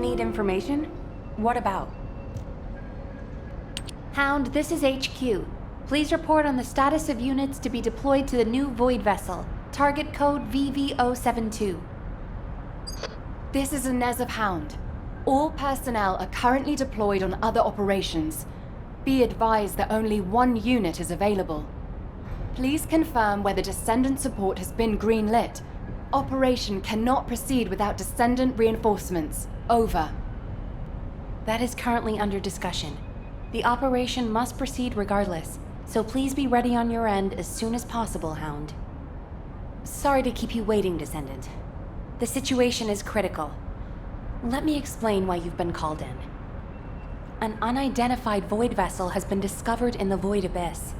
need information? What about? Hound, this is HQ. Please report on the status of units to be deployed to the new Void vessel. Target code VV072. This is Ines of H.O.U.N.D. All personnel are currently deployed on other operations. Be advised that only one unit is available. Please confirm whether Descendant support has been greenlit. Operation cannot proceed without Descendant reinforcements. Over. That is currently under discussion. The operation must proceed regardless, so please be ready on your end as soon as possible, Hound. Sorry to keep you waiting, Descendant. The situation is critical. Let me explain why you've been called in. An unidentified Void vessel has been discovered in the Void Abyss.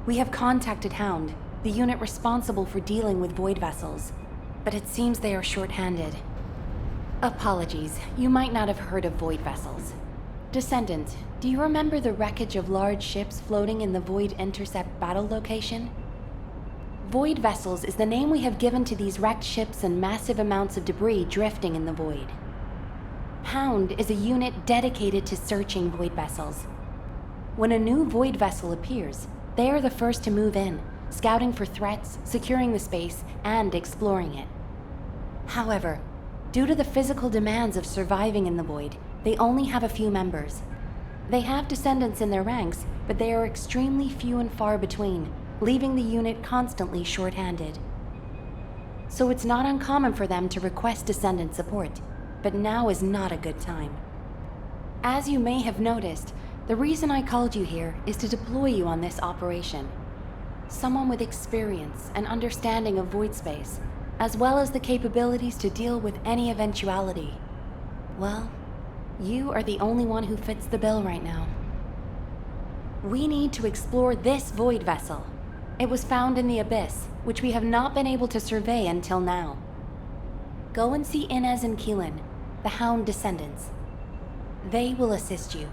We have contacted H.O.U.N.D, the unit responsible for dealing with Void vessels, but it seems they are short-handed. Apologies, you might not have heard of Void vessels. Descendant, do you remember the wreckage of large ships floating in the Void Intercept battle location? Void vessels is the name we have given to these wrecked ships and massive amounts of debris drifting in the void. H.O.U.N.D is a unit dedicated to searching Void vessels. When a new Void vessel appears, they are the first to move in, scouting for threats, securing the space, and exploring it. However, due to the physical demands of surviving in the Void, they only have a few members. They have descendants in their ranks, but they are extremely few and far between, leaving the unit constantly short-handed. So it's not uncommon for them to request descendant support, but now is not a good time. As you may have noticed, the reason I called you here is to deploy you on this operation. Someone with experience and understanding of void space, as well as the capabilities to deal with any eventuality. Well, you are the only one who fits the bill right now. We need to explore this Void vessel. It was found in the Abyss, which we have not been able to survey until now. Go and see Ines and Keelan, the H.O.U.N.D descendants. They will assist you.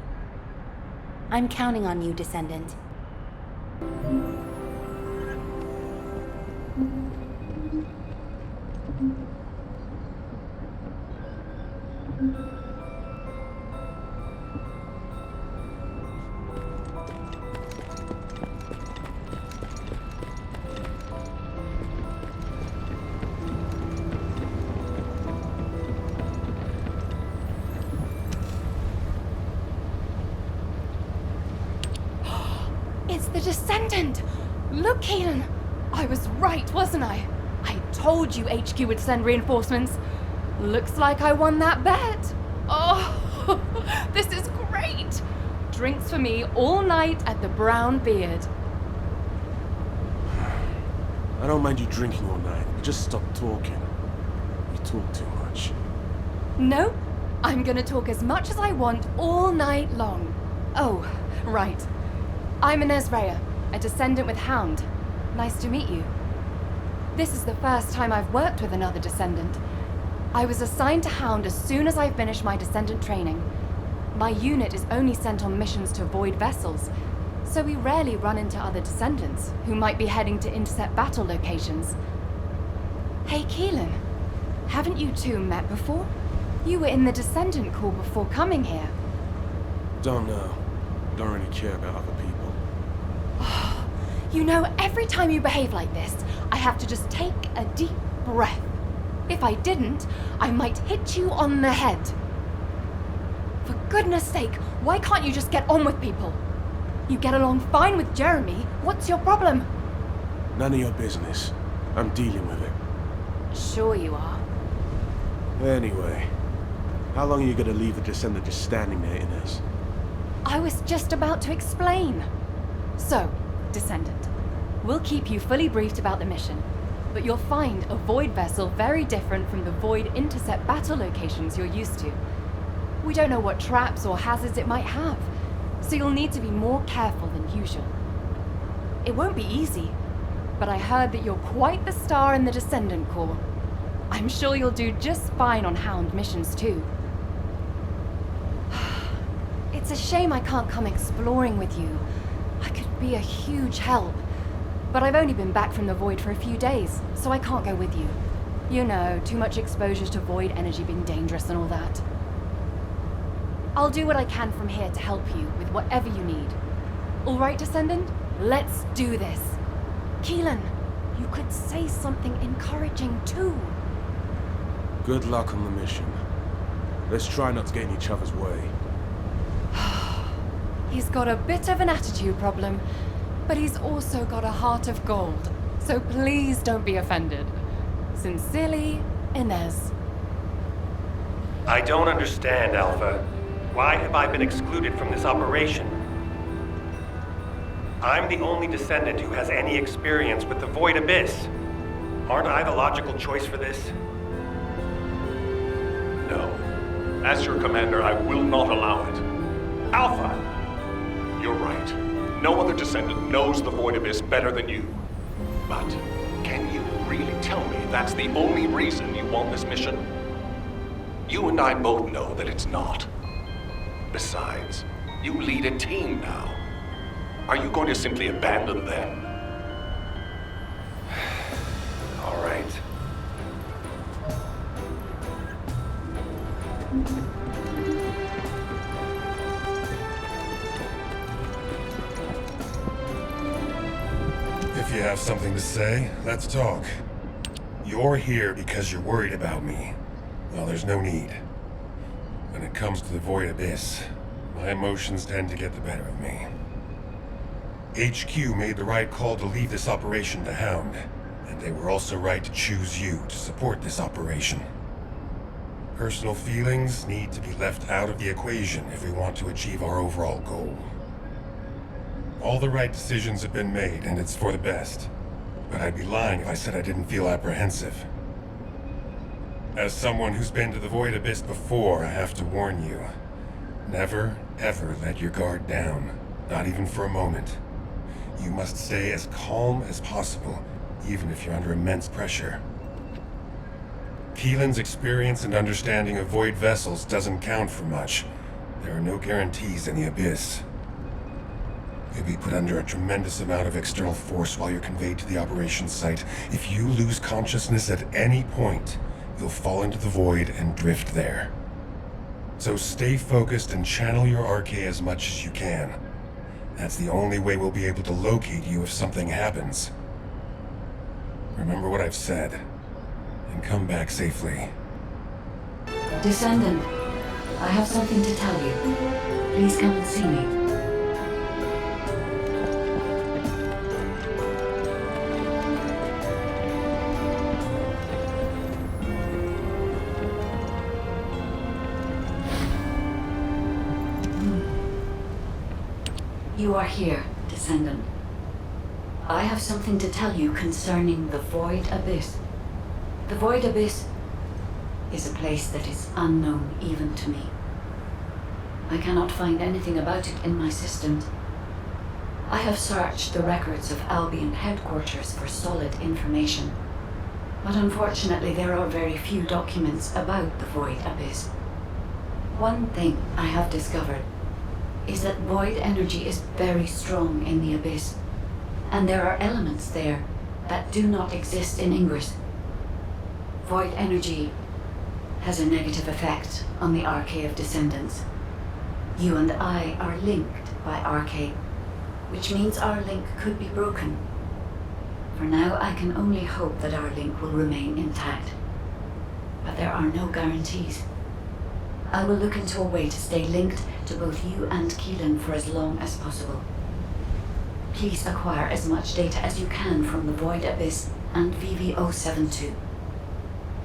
I'm counting on you, Descendant. It's the Descendant! Look, Keelan! I was right, wasn't I? I told you HQ would send reinforcements. Looks like I won that bet. Oh, this is great! Drinks for me all night at the Brown Beard. I don't mind you drinking all night, but just stop talking. You talk too much. No, I'm gonna talk as much as I want all night long. Oh, right. I'm Ines, a descendant with H.O.U.N.D. Nice to meet you. This is the first time I've worked with another descendant. I was assigned to H.O.U.N.D as soon as I finished my descendant training. My unit is only sent on missions to Void vessels, so we rarely run into other descendants who might be heading to Intercept battle locations. Hey, Keelan, haven't you two met before? You were in the Descendant Corps before coming here. Don't know. Don't really care about other people. You know, every time you behave like this, I have to just take a deep breath. If I didn't, I might hit you on the head. For goodness sake, why can't you just get on with people? You get along fine with Jeremy. What's your problem? None of your business. I'm dealing with it. Sure you are. Anyway, how long are you gonna leave the Descendant just standing there, Ines? I was just about to explain. So, Descendant, we'll keep you fully briefed about the mission, but you'll find a Void vessel very different from the Void Intercept battle locations you're used to. We don't know what traps or hazards it might have, so you'll need to be more careful than usual. It won't be easy, but I heard that you're quite the star in the Descendant Corps. I'm sure you'll do just fine on H.O.U.N.D missions too. It's a shame I can't come exploring with you. I could be a huge help. But I've only been back from the Void for a few days, so I can't go with you. You know, too much exposure to Void energy being dangerous and all that. I'll do what I can from here to help you with whatever you need. All right, Descendant? Let's do this. Keelan, you could say something encouraging too. Good luck on the mission. Let's try not to get in each other's way. He's got a bit of an attitude problem, but he's also got a heart of gold. So please don't be offended. Sincerely, Ines. I don't understand, Alpha. Why have I been excluded from this operation? I'm the only Descendant who has any experience with the Void Abyss. Aren't I the logical choice for this? No. As your commander, I will not allow it. Alpha! You're right. No other Descendant knows the Void Abyss better than you. But can you really tell me that's the only reason you want this mission? You and I both know that it's not. Besides, you lead a team now. Are you going to simply abandon them? All right. If you have something to say, let's talk. You're here because you're worried about me. Well, there's no need. When it comes to the Void Abyss, my emotions tend to get the better of me. HQ made the right call to leave this operation to H.O.U.N.D, and they were also right to choose you to support this operation. Personal feelings need to be left out of the equation if we want to achieve our overall goal. All the right decisions have been made, and it's for the best. But I'd be lying if I said I didn't feel apprehensive. As someone who's been to the Void Abyss before, I have to warn you. Never, ever let your guard down. Not even for a moment. You must stay as calm as possible, even if you're under immense pressure. Keelan's experience and understanding of Void vessels doesn't count for much. There are no guarantees in the Abyss. You'll be put under a tremendous amount of external force while you're conveyed to the operations site. If you lose consciousness at any point, you'll fall into the Void and drift there. So stay focused and channel your RK as much as you can. That's the only way we'll be able to locate you if something happens. Remember what I've said, and come back safely. Descendant, I have something to tell you. Please come and see me. You are here, Descendant. I have something to tell you concerning the Void Abyss. The Void Abyss is a place that is unknown even to me. I cannot find anything about it in my systems. I have searched the records of Albion headquarters for solid information, but unfortunately there are very few documents about the Void Abyss. One thing I have discovered is that void energy is very strong in the Abyss, and there are elements there that do not exist in Ingress. Void energy has a negative effect on the RK of Descendants. You and I are linked by RK, which means our link could be broken. For now, I can only hope that our link will remain intact, but there are no guarantees. I will look into a way to stay linked to both you and Keelan for as long as possible. Please acquire as much data as you can from the Void Abyss and VV-072.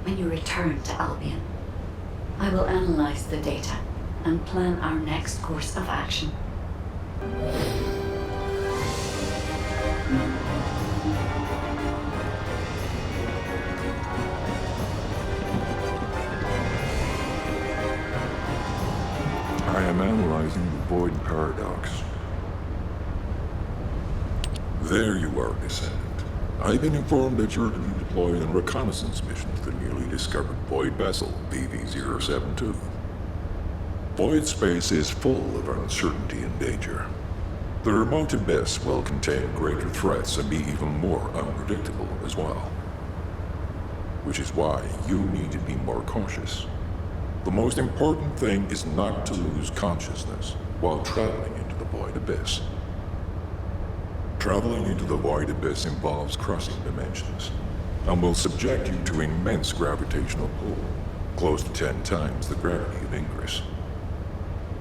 When you return to Albion, I will analyze the data and plan our next course of action. I am analyzing the Void Paradox. There you are, Descendant. I've been informed that you're to be deployed on a reconnaissance mission to the newly discovered Void vessel, VV-072. Void space is full of uncertainty and danger. The remote abyss will contain greater threats and be even more unpredictable as well. Which is why you need to be more cautious. The most important thing is not to lose consciousness while traveling into the Void Abyss. Traveling into the Void Abyss involves crossing dimensions, and will subject you to immense gravitational pull, close to 10 times the gravity of Ingress.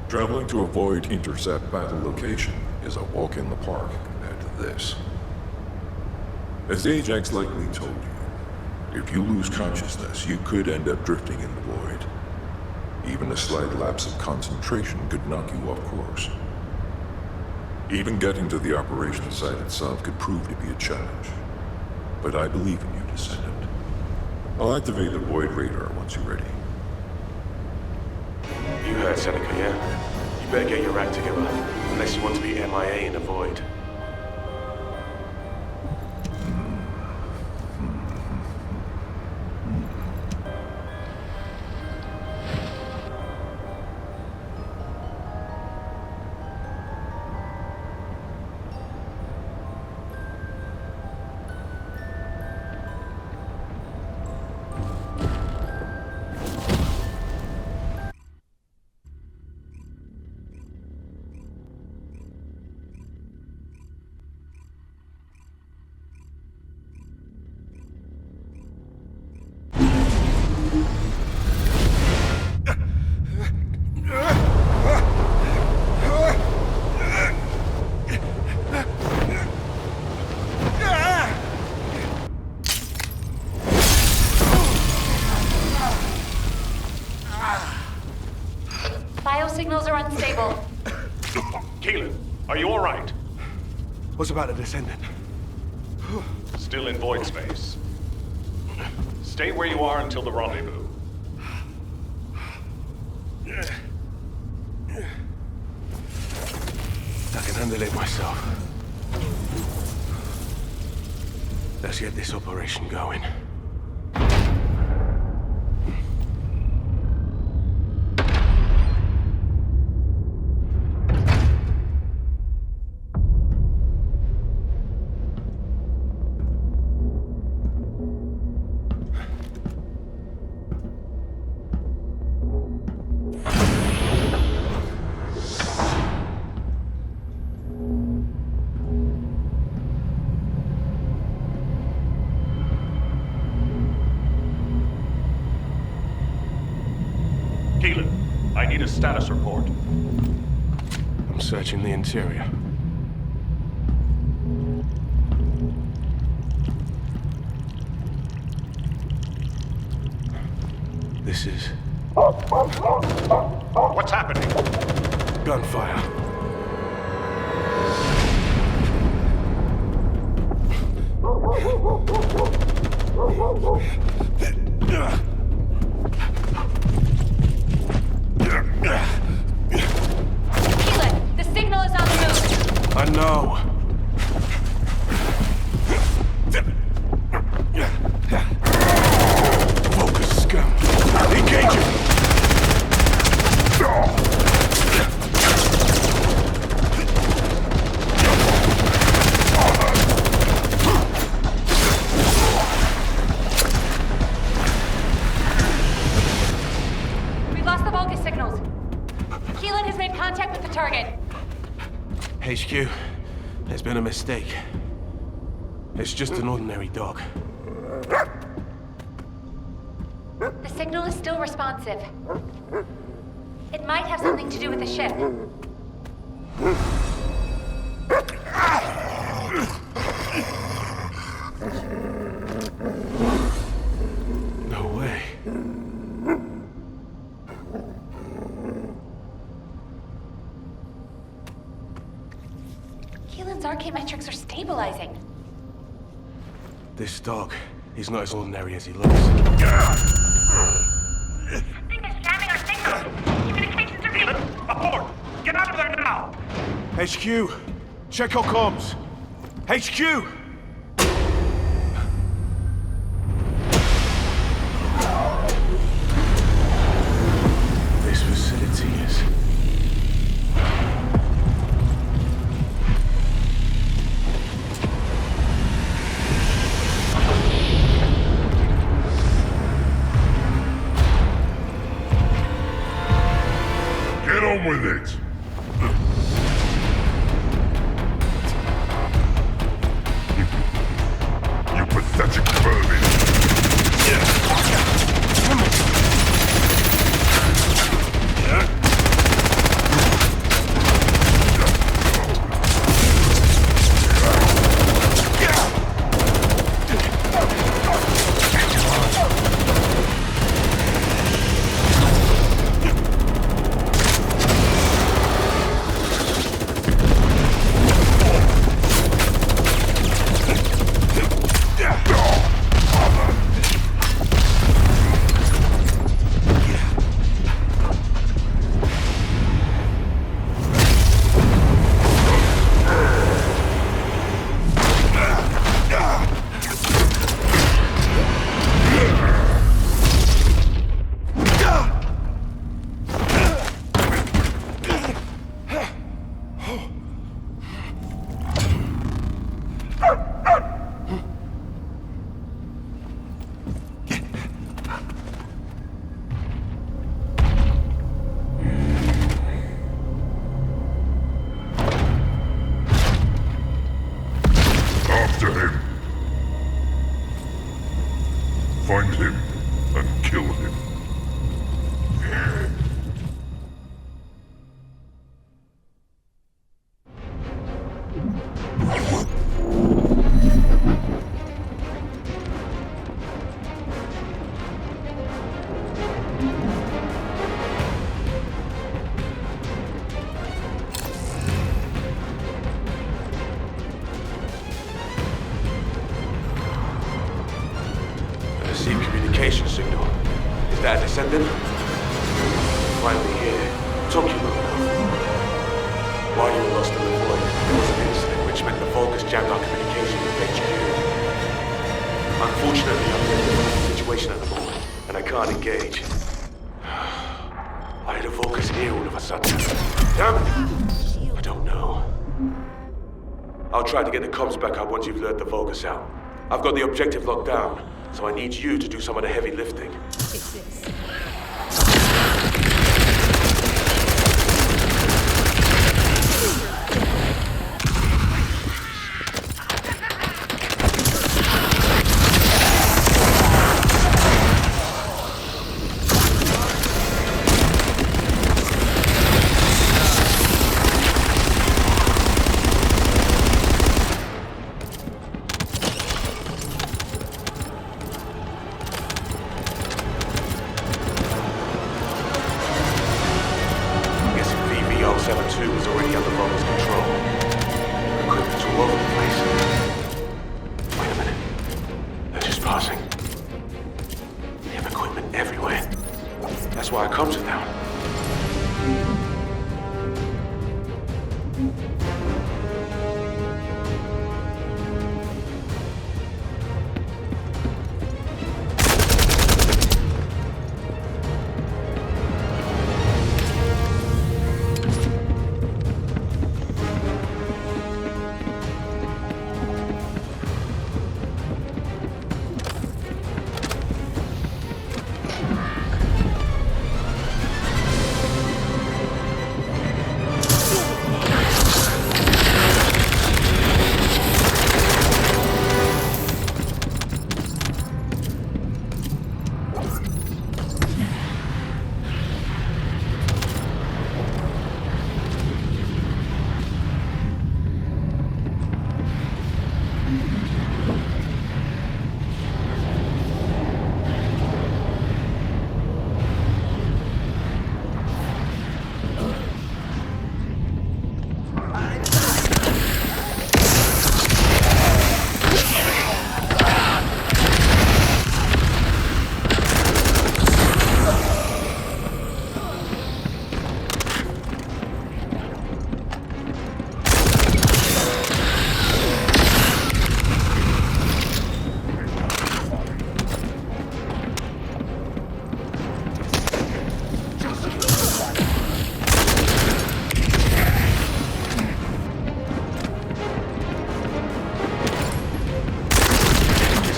Traveling to a Void Intercept battle location is a walk in the park compared to this. As Ajax likely told you, if you lose consciousness, you could end up drifting in the void. Even a slight lapse of concentration could knock you off course. Even getting to the operation site itself could prove to be a challenge. But I believe in you, Descendant. I'll activate the Void Radar once you're ready. You heard Seneca, yeah? You better get your act together, unless you want to be MIA in the void. Biosignals are unstable. Keelan, are you alright? What's about the Descendant? Still in void space. Stay where you are until the rendezvous. I can handle it myself. Let's get this operation going. Keelan, I need a status report. I'm searching the interior. This is What's happening? gunfire. Keelan, the signal is on the move. I know. Focus, scum. Engaging. We've lost the Vulgus signals. Keelan has made contact with the target. HQ, there's been a mistake. It's just an ordinary dog. The signal is still responsive. It might have something to do with the ship. No way. Keelan's arcade metrics are stabilizing. This dog, he's not as ordinary as he looks. Something is jamming our signals. Communications are Keelan, abort! Get out of there now! HQ, check our comms. HQ! This facility is... toilet! You pathetic vermin! Find him and kill him. Communication signal. Is that a Descendant? Finally here. Took you long enough. While you were lost in the void, there was an incident which meant the Vulcans jammed our communication with HQ. Unfortunately, I'm in a difficult situation at the moment, and I can't engage. Why did the Vulcans here all of a sudden? Damn it! I don't know. I'll try to get the comms back up once you've lured the Vulcans out. I've got the objective locked down, so I need you to do some of the heavy lifting.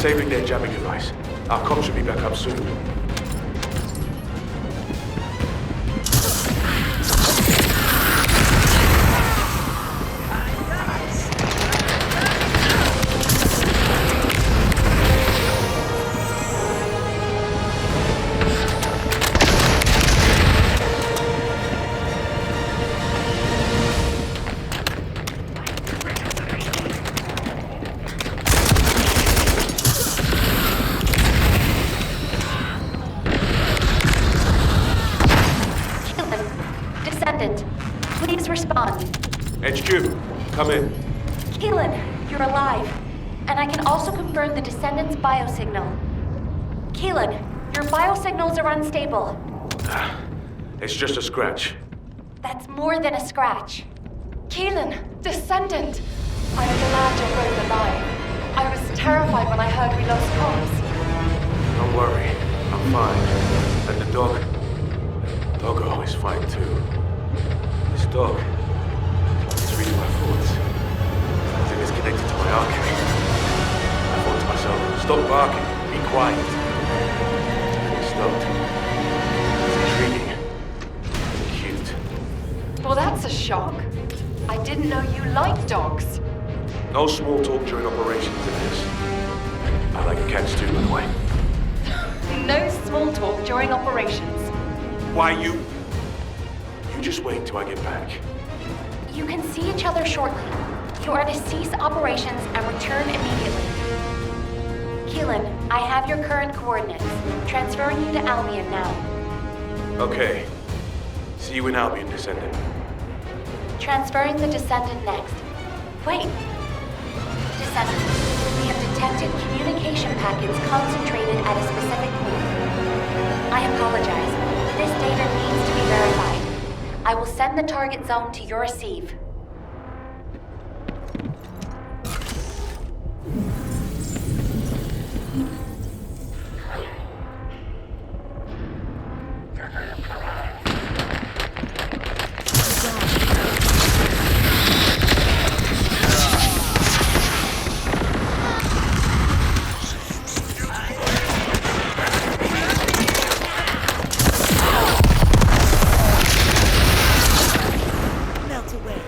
Saving their jamming device. Our comms should be back up soon. HQ, come in. Keelan, you're alive. And I can also confirm the Descendant's biosignal. Keelan, your biosignals are unstable. It's just a scratch. That's more than a scratch. Keelan, Descendant! I'm glad you're both alive. I was terrified when I heard we lost comms. Don't worry, I'm fine. And the doggo is fine too. This dog, it's reading my thoughts. I think it's connected to my archive. I thought to myself, stop barking, be quiet. And it stopped. It's intriguing. Cute. Well, that's a shock. I didn't know you liked dogs. No small talk during operations in this. I like cats too, by the way. No small talk during operations. Why you just wait till I get back. You can see each other shortly. You are to cease operations and return immediately. Keelan, I have your current coordinates. Transferring you to Albion now. Okay. See you in Albion, Descendant. Transferring the Descendant next. Wait. Descendant, we have detected communication packets concentrated at a specific point. I apologize. This data needs to be verified. I will send the target zone to your receive. Melt away.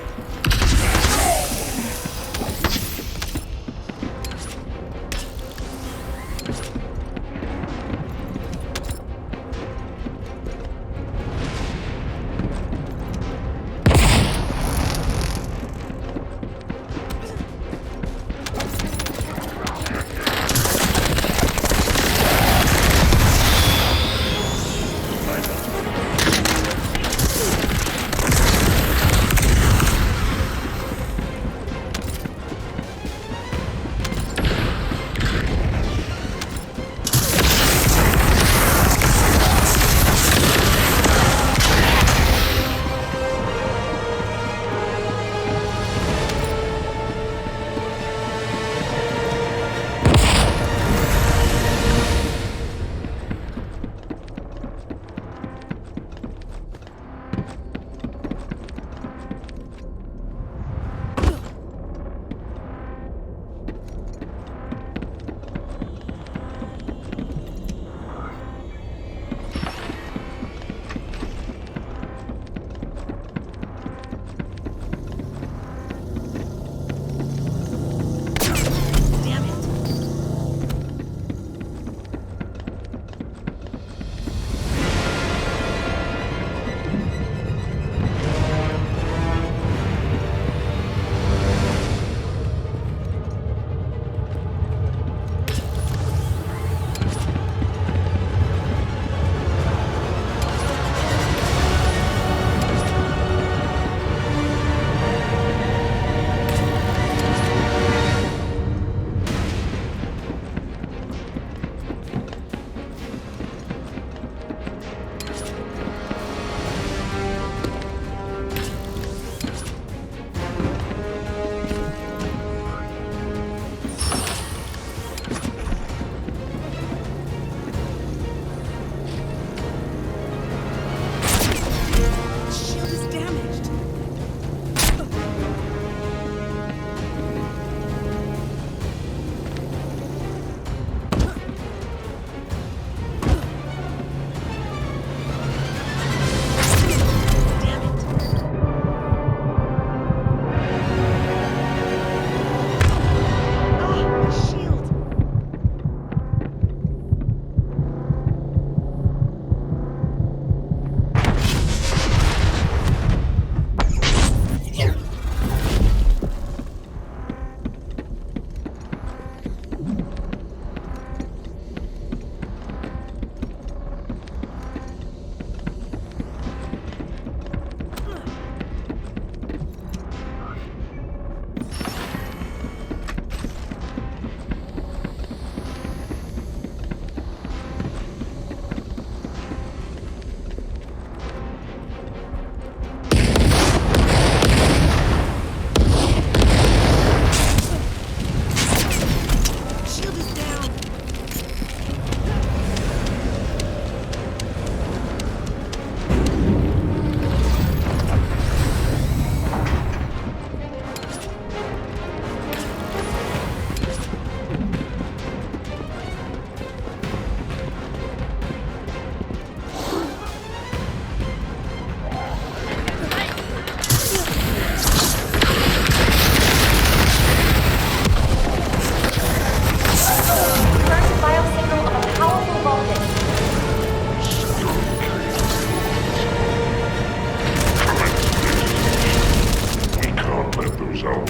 so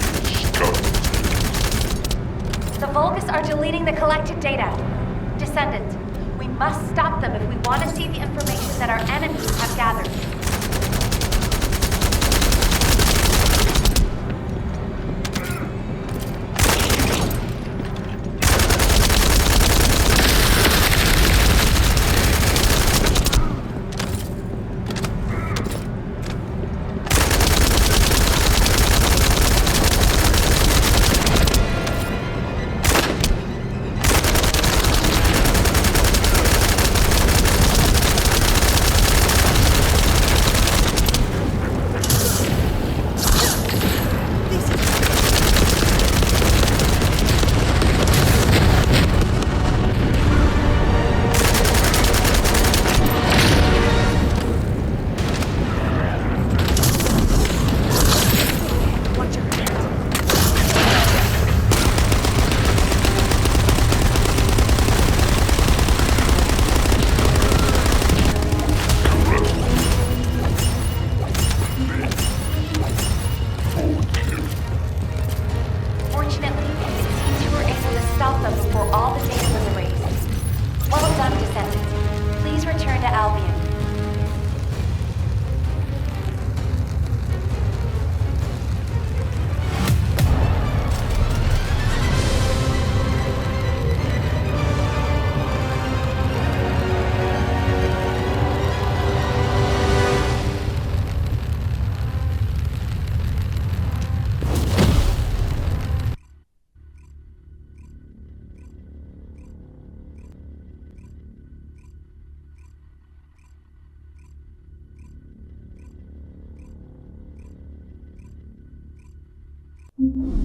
scum. The Vulgus are deleting the collected data. Descendant, we must stop them if we want to see the information that our enemies have gathered.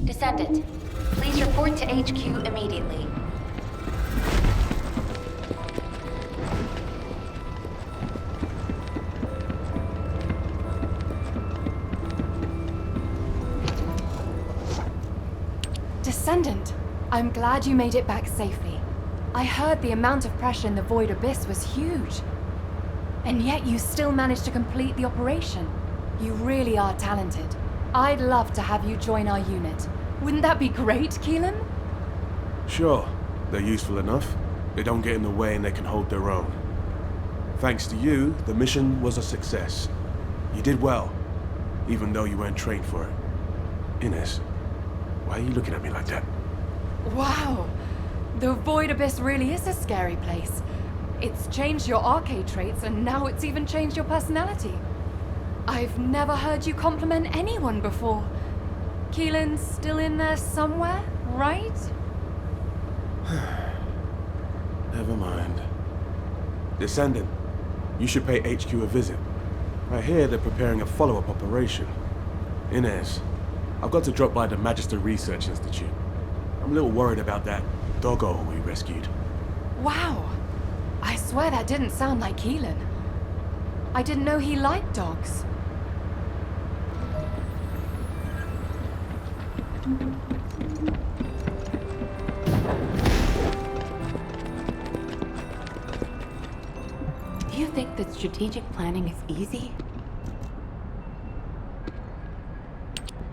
Descendant, please report to HQ immediately. Descendant, I'm glad you made it back safely. I heard the amount of pressure in the Void Abyss was huge. And yet you still managed to complete the operation. You really are talented. I'd love to have you join our unit. Wouldn't that be great, Keelan? Sure, they're useful enough. They don't get in the way and they can hold their own. Thanks to you, the mission was a success. You did well, even though you weren't trained for it. Ines, why are you looking at me like that? Wow! The Void Abyss really is a scary place. It's changed your arcade traits and now it's even changed your personality. I've never heard you compliment anyone before. Keelan's still in there somewhere, right? Never mind. Descendant, you should pay HQ a visit. I hear they're preparing a follow-up operation. Ines, I've got to drop by the Magister Research Institute. I'm a little worried about that doggo we rescued. Wow! I swear that didn't sound like Keelan. I didn't know he liked dogs. Do you think that strategic planning is easy?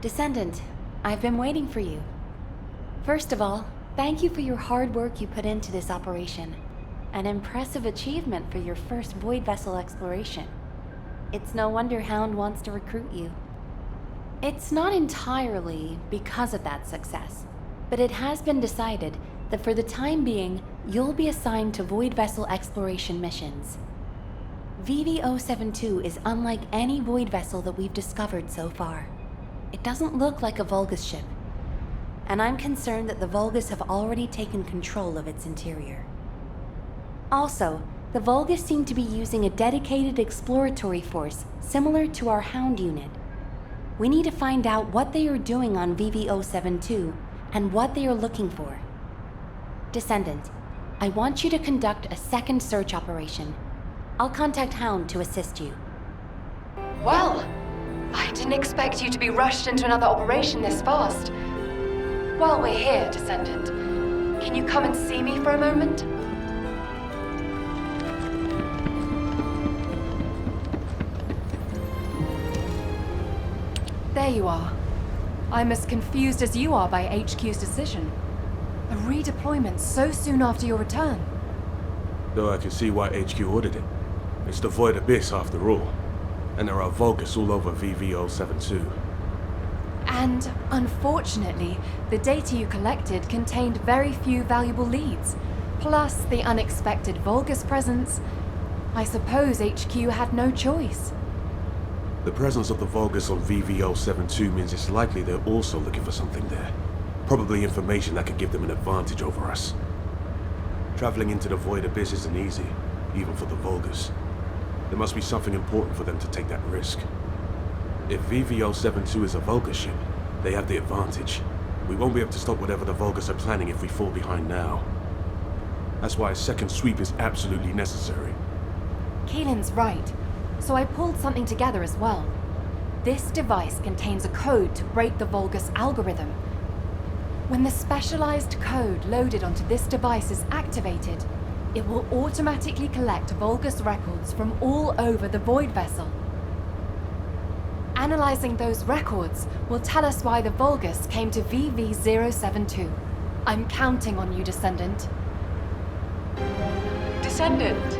Descendant, I've been waiting for you. First of all, thank you for your hard work you put into this operation. An impressive achievement for your first Void Vessel exploration. It's no wonder H.O.U.N.D wants to recruit you. It's not entirely because of that success, but it has been decided that for the time being, you'll be assigned to Void Vessel exploration missions. VV-072 is unlike any Void Vessel that we've discovered so far. It doesn't look like a Vulgus ship, and I'm concerned that the Vulgus have already taken control of its interior. Also, the Vulgus seem to be using a dedicated exploratory force similar to our H.O.U.N.D unit. We need to find out what they are doing on VV-072 and what they are looking for. Descendant, I want you to conduct a second search operation. I'll contact H.O.U.N.D to assist you. Well, I didn't expect you to be rushed into another operation this fast. While we're here, Descendant, can you come and see me for a moment? There you are. I'm as confused as you are by HQ's decision. A redeployment so soon after your return. Though I can see why HQ ordered it. It's the Void Abyss after all. And there are Vulgus all over VV-072. And, unfortunately, the data you collected contained very few valuable leads. Plus the unexpected Vulgus presence. I suppose HQ had no choice. The presence of the Vulgus on VV-072 means it's likely they're also looking for something there. Probably information that could give them an advantage over us. Traveling into the Void Abyss isn't easy, even for the Vulgus. There must be something important for them to take that risk. If VV-072 is a Vulgus ship, they have the advantage. We won't be able to stop whatever the Vulgus are planning if we fall behind now. That's why a second sweep is absolutely necessary. Keelan's right. So I pulled something together as well. This device contains a code to break the Vulgus algorithm. When the specialized code loaded onto this device is activated, it will automatically collect Vulgus records from all over the Void vessel. Analyzing those records will tell us why the Vulgus came to VV-072. I'm counting on you, Descendant. Descendant,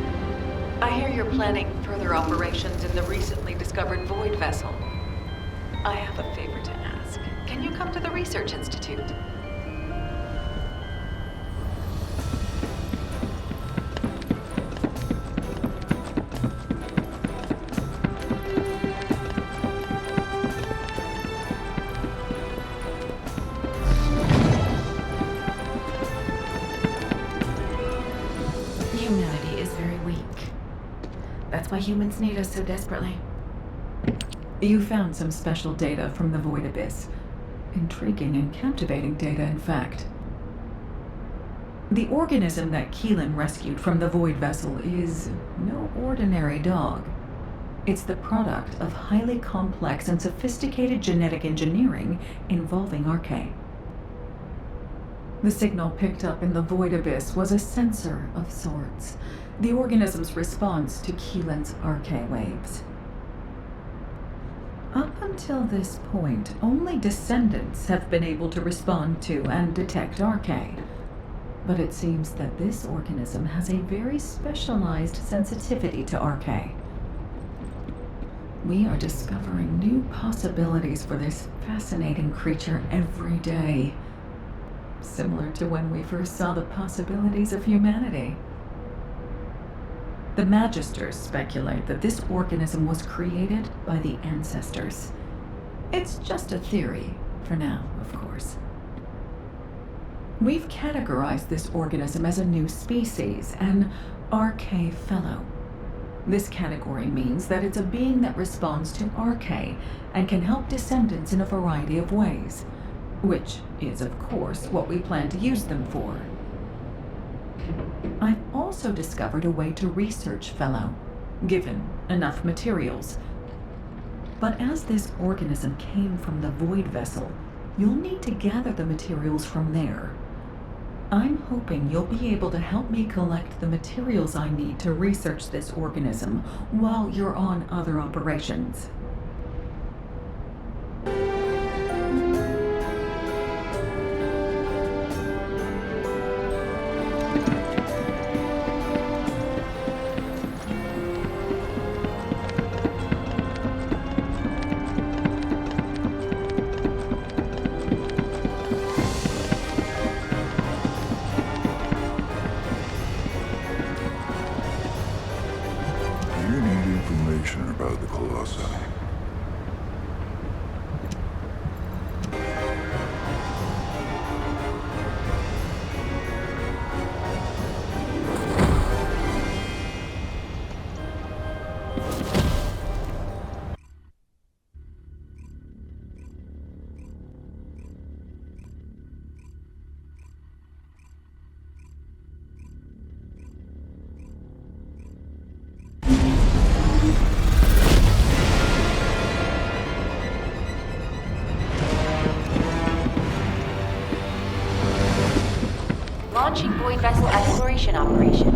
I hear you're planning further operations in the recently discovered Void vessel. I have a favor to ask. Can you come to the Research Institute? Humanity is very weak. That's why humans need us so desperately. You found some special data from the Void Abyss. Intriguing and captivating data, in fact. The organism that Keelan rescued from the Void vessel is no ordinary dog. It's the product of highly complex and sophisticated genetic engineering involving Archae. The signal picked up in the Void Abyss was a sensor of sorts, the organism's response to Keelan's Archae waves. Up until this point, only Descendants have been able to respond to and detect Archae. But it seems that this organism has a very specialized sensitivity to Archae. We are discovering new possibilities for this fascinating creature every day. Similar to when we first saw the possibilities of humanity. The Magisters speculate that this organism was created by the ancestors. It's just a theory, for now, of course. We've categorized this organism as a new species, an Archae Fellow. This category means that it's a being that responds to Archae and can help Descendants in a variety of ways. Which is, of course, what we plan to use them for. I've also discovered a way to research Fellow, given enough materials. But as this organism came from the Void vessel, you'll need to gather the materials from there. I'm hoping you'll be able to help me collect the materials I need to research this organism while you're on other operations. About the Colossi. Launching Void Vessel Exploration Operation.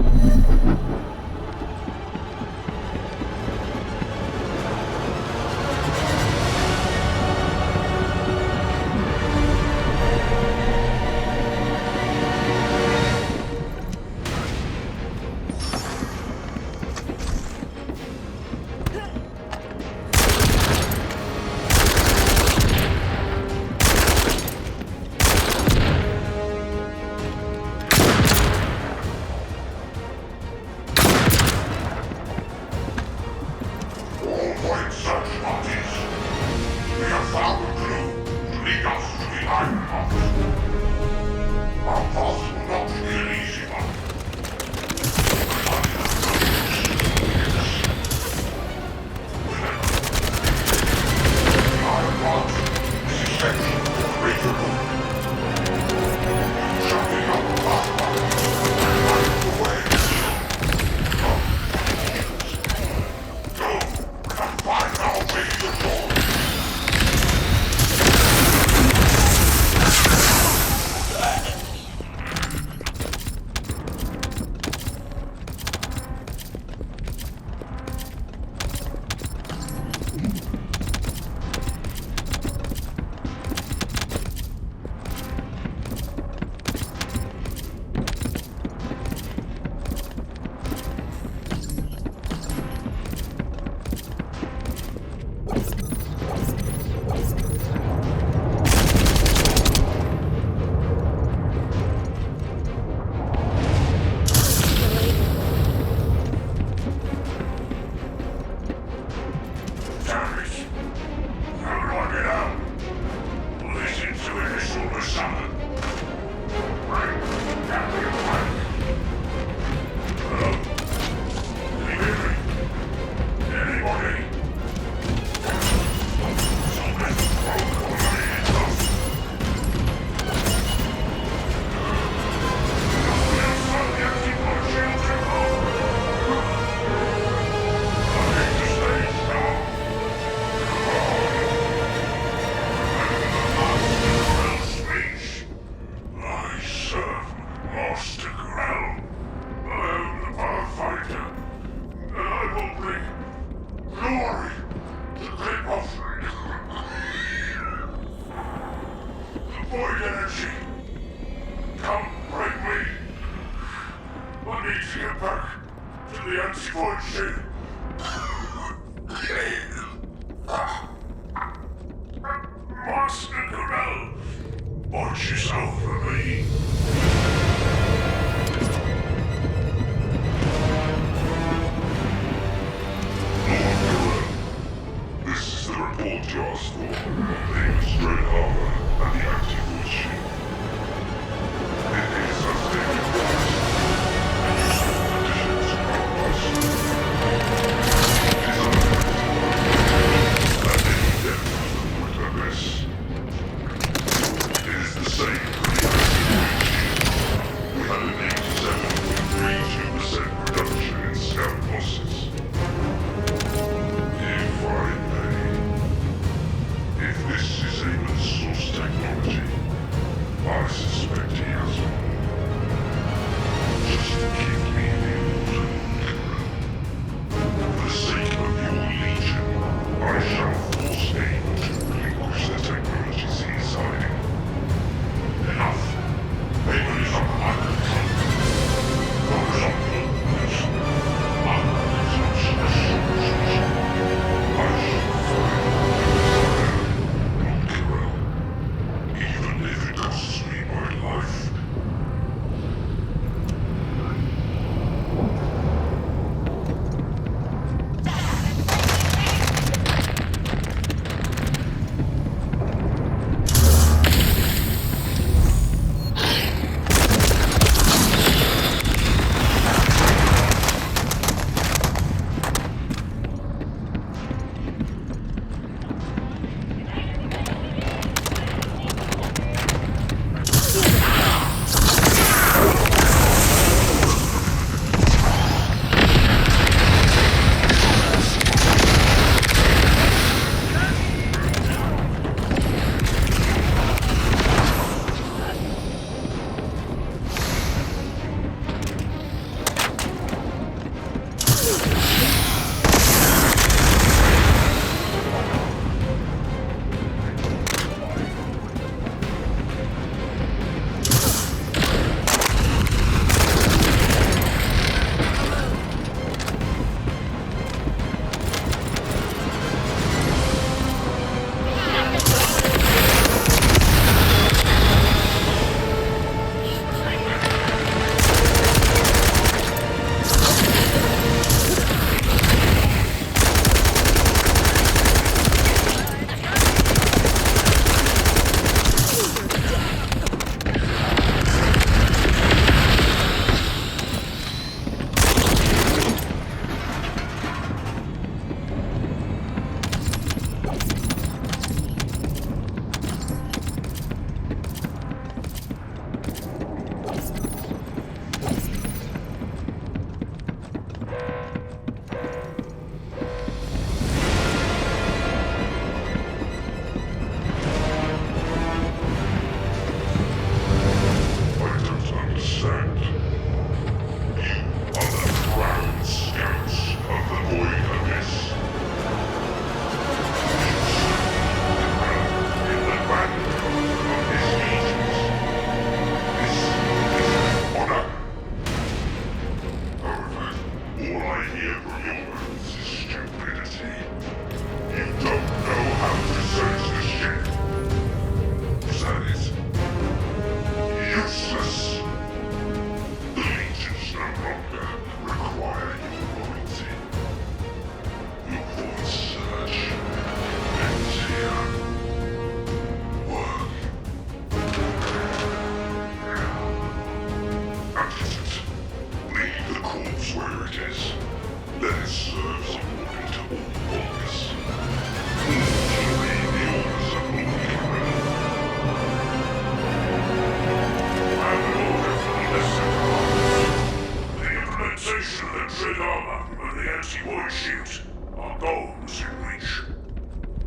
was in reach.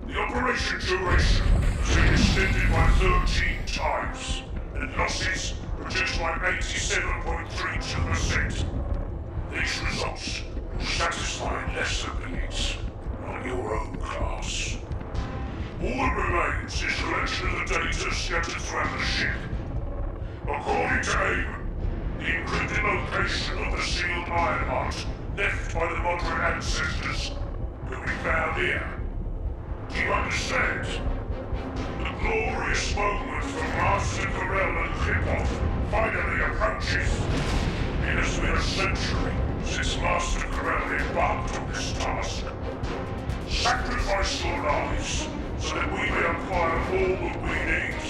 The operation duration has been extended by 13 times, and losses reduced by 87.32%. These results will satisfy lesser beings, like your own class. All that remains is collection of the data scattered throughout the ship. According to A.U.N.D, the encrypted location of the sealed iron heart left by the moderate ancestors will be found here. Do you understand? The glorious moment for Master Corell and Kripoff finally approaches. It has been a century since Master Corell embarked on this task. Sacrifice your lives so that we may acquire all that we need.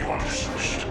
You are dismissed.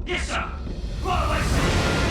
Yes, sir! Right away, sir!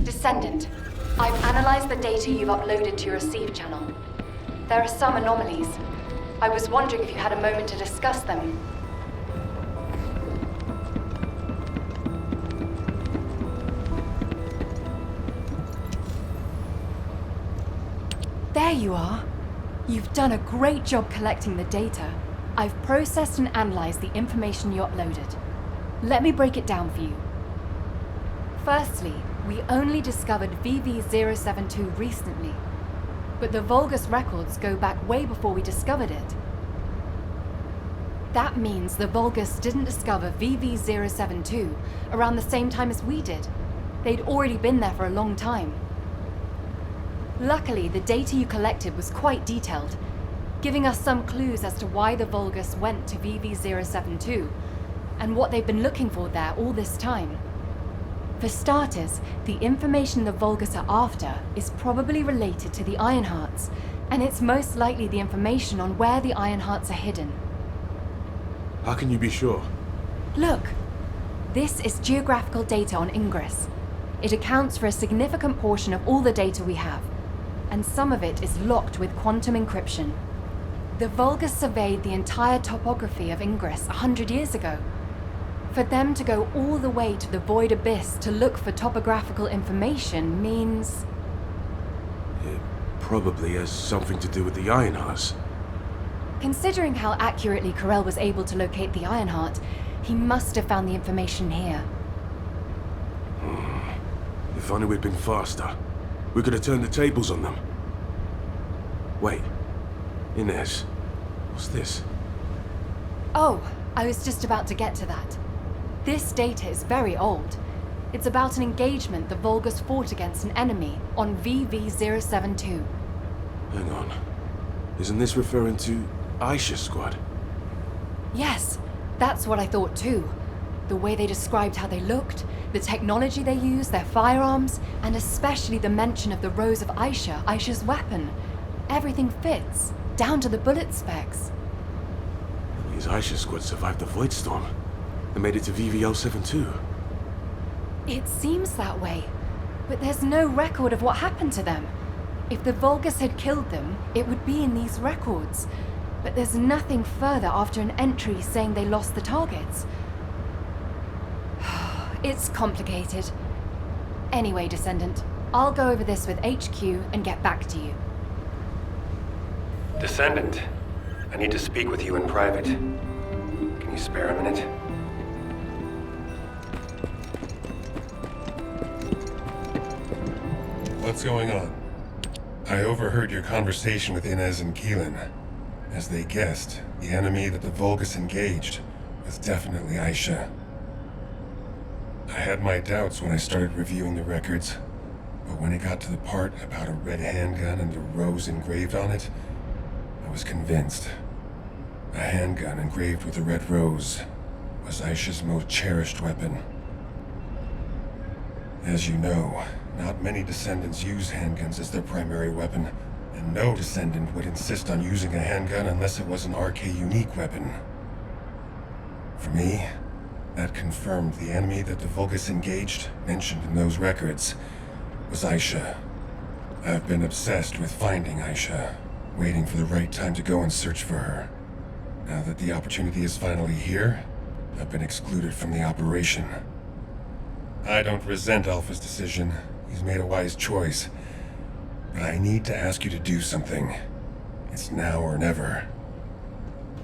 Descendant, I've analyzed the data you've uploaded to your receive channel. There are some anomalies. I was wondering if you had a moment to discuss them. There you are. You've done a great job collecting the data. I've processed and analyzed the information you uploaded. Let me break it down for you. Firstly, we only discovered VV072 recently, but the Vulgus records go back way before we discovered it. That means the Vulgus didn't discover VV072 around the same time as we did. They'd already been there for a long time. Luckily, the data you collected was quite detailed, giving us some clues as to why the Vulgus went to VV072 and what they've been looking for there all this time. For starters, the information the Vulgus are after is probably related to the Ironhearts, and it's most likely the information on where the Ironhearts are hidden. How can you be sure? Look, this is geographical data on Ingress. It accounts for a significant portion of all the data we have, and some of it is locked with quantum encryption. The Vulgus surveyed the entire topography of Ingress 100 years ago. For them to go all the way to the Void Abyss to look for topographical information means... It probably has something to do with the Ironhearts. Considering how accurately Corell was able to locate the Ironheart, he must have found the information here. If only we'd been faster. We could have turned the tables on them. Wait. Ines, what's this? Oh, I was just about to get to that. This data is very old. It's about an engagement the Vulgus fought against an enemy on VV072. Hang on. Isn't this referring to Aisha's squad? Yes, that's what I thought too. The way they described how they looked, the technology they used, their firearms, and especially the mention of the rose of Aisha's weapon. Everything fits, down to the bullet specs. His Aisha squad survived the Void Storm and made it to VV072. It seems that way, but there's no record of what happened to them. If the Vulgus had killed them, it would be in these records. But there's nothing further after an entry saying they lost the targets. It's complicated. Anyway, Descendant, I'll go over this with HQ and get back to you. Descendant, I need to speak with you in private. Can you spare a minute? What's going on? I overheard your conversation with Ines and Keelan. As they guessed, the enemy that the Vulgus engaged was definitely Aisha. I had my doubts when I started reviewing the records, but when it got to the part about a red handgun and a rose engraved on it, I was convinced. A handgun engraved with a red rose was Aisha's most cherished weapon. As you know, not many Descendants use handguns as their primary weapon, and no Descendant would insist on using a handgun unless it was an RK unique weapon. For me, that confirmed the enemy that the Vulgus engaged, mentioned in those records, was Aisha. I've been obsessed with finding Aisha, waiting for the right time to go and search for her. Now that the opportunity is finally here, I've been excluded from the operation. I don't resent Alpha's decision. He's made a wise choice. But I need to ask you to do something. It's now or never.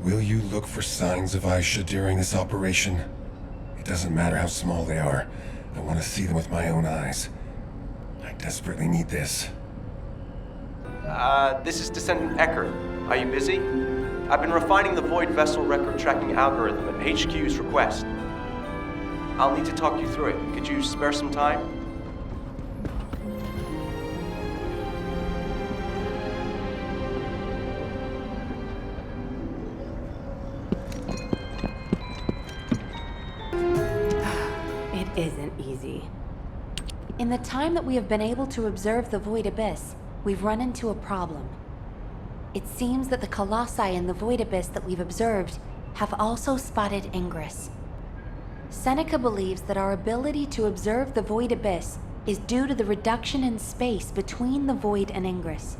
Will you look for signs of Aisha during this operation? It doesn't matter how small they are. I want to see them with my own eyes. I desperately need this. This is Descendant Eckert. Are you busy? I've been refining the Void Vessel record tracking algorithm at HQ's request. I'll need to talk you through it. Could you spare some time? It isn't easy. In the time that we have been able to observe the Void Abyss, we've run into a problem. It seems that the Colossi in the Void Abyss that we've observed have also spotted Ingress. Seneca believes that our ability to observe the Void Abyss is due to the reduction in space between the Void and Ingress.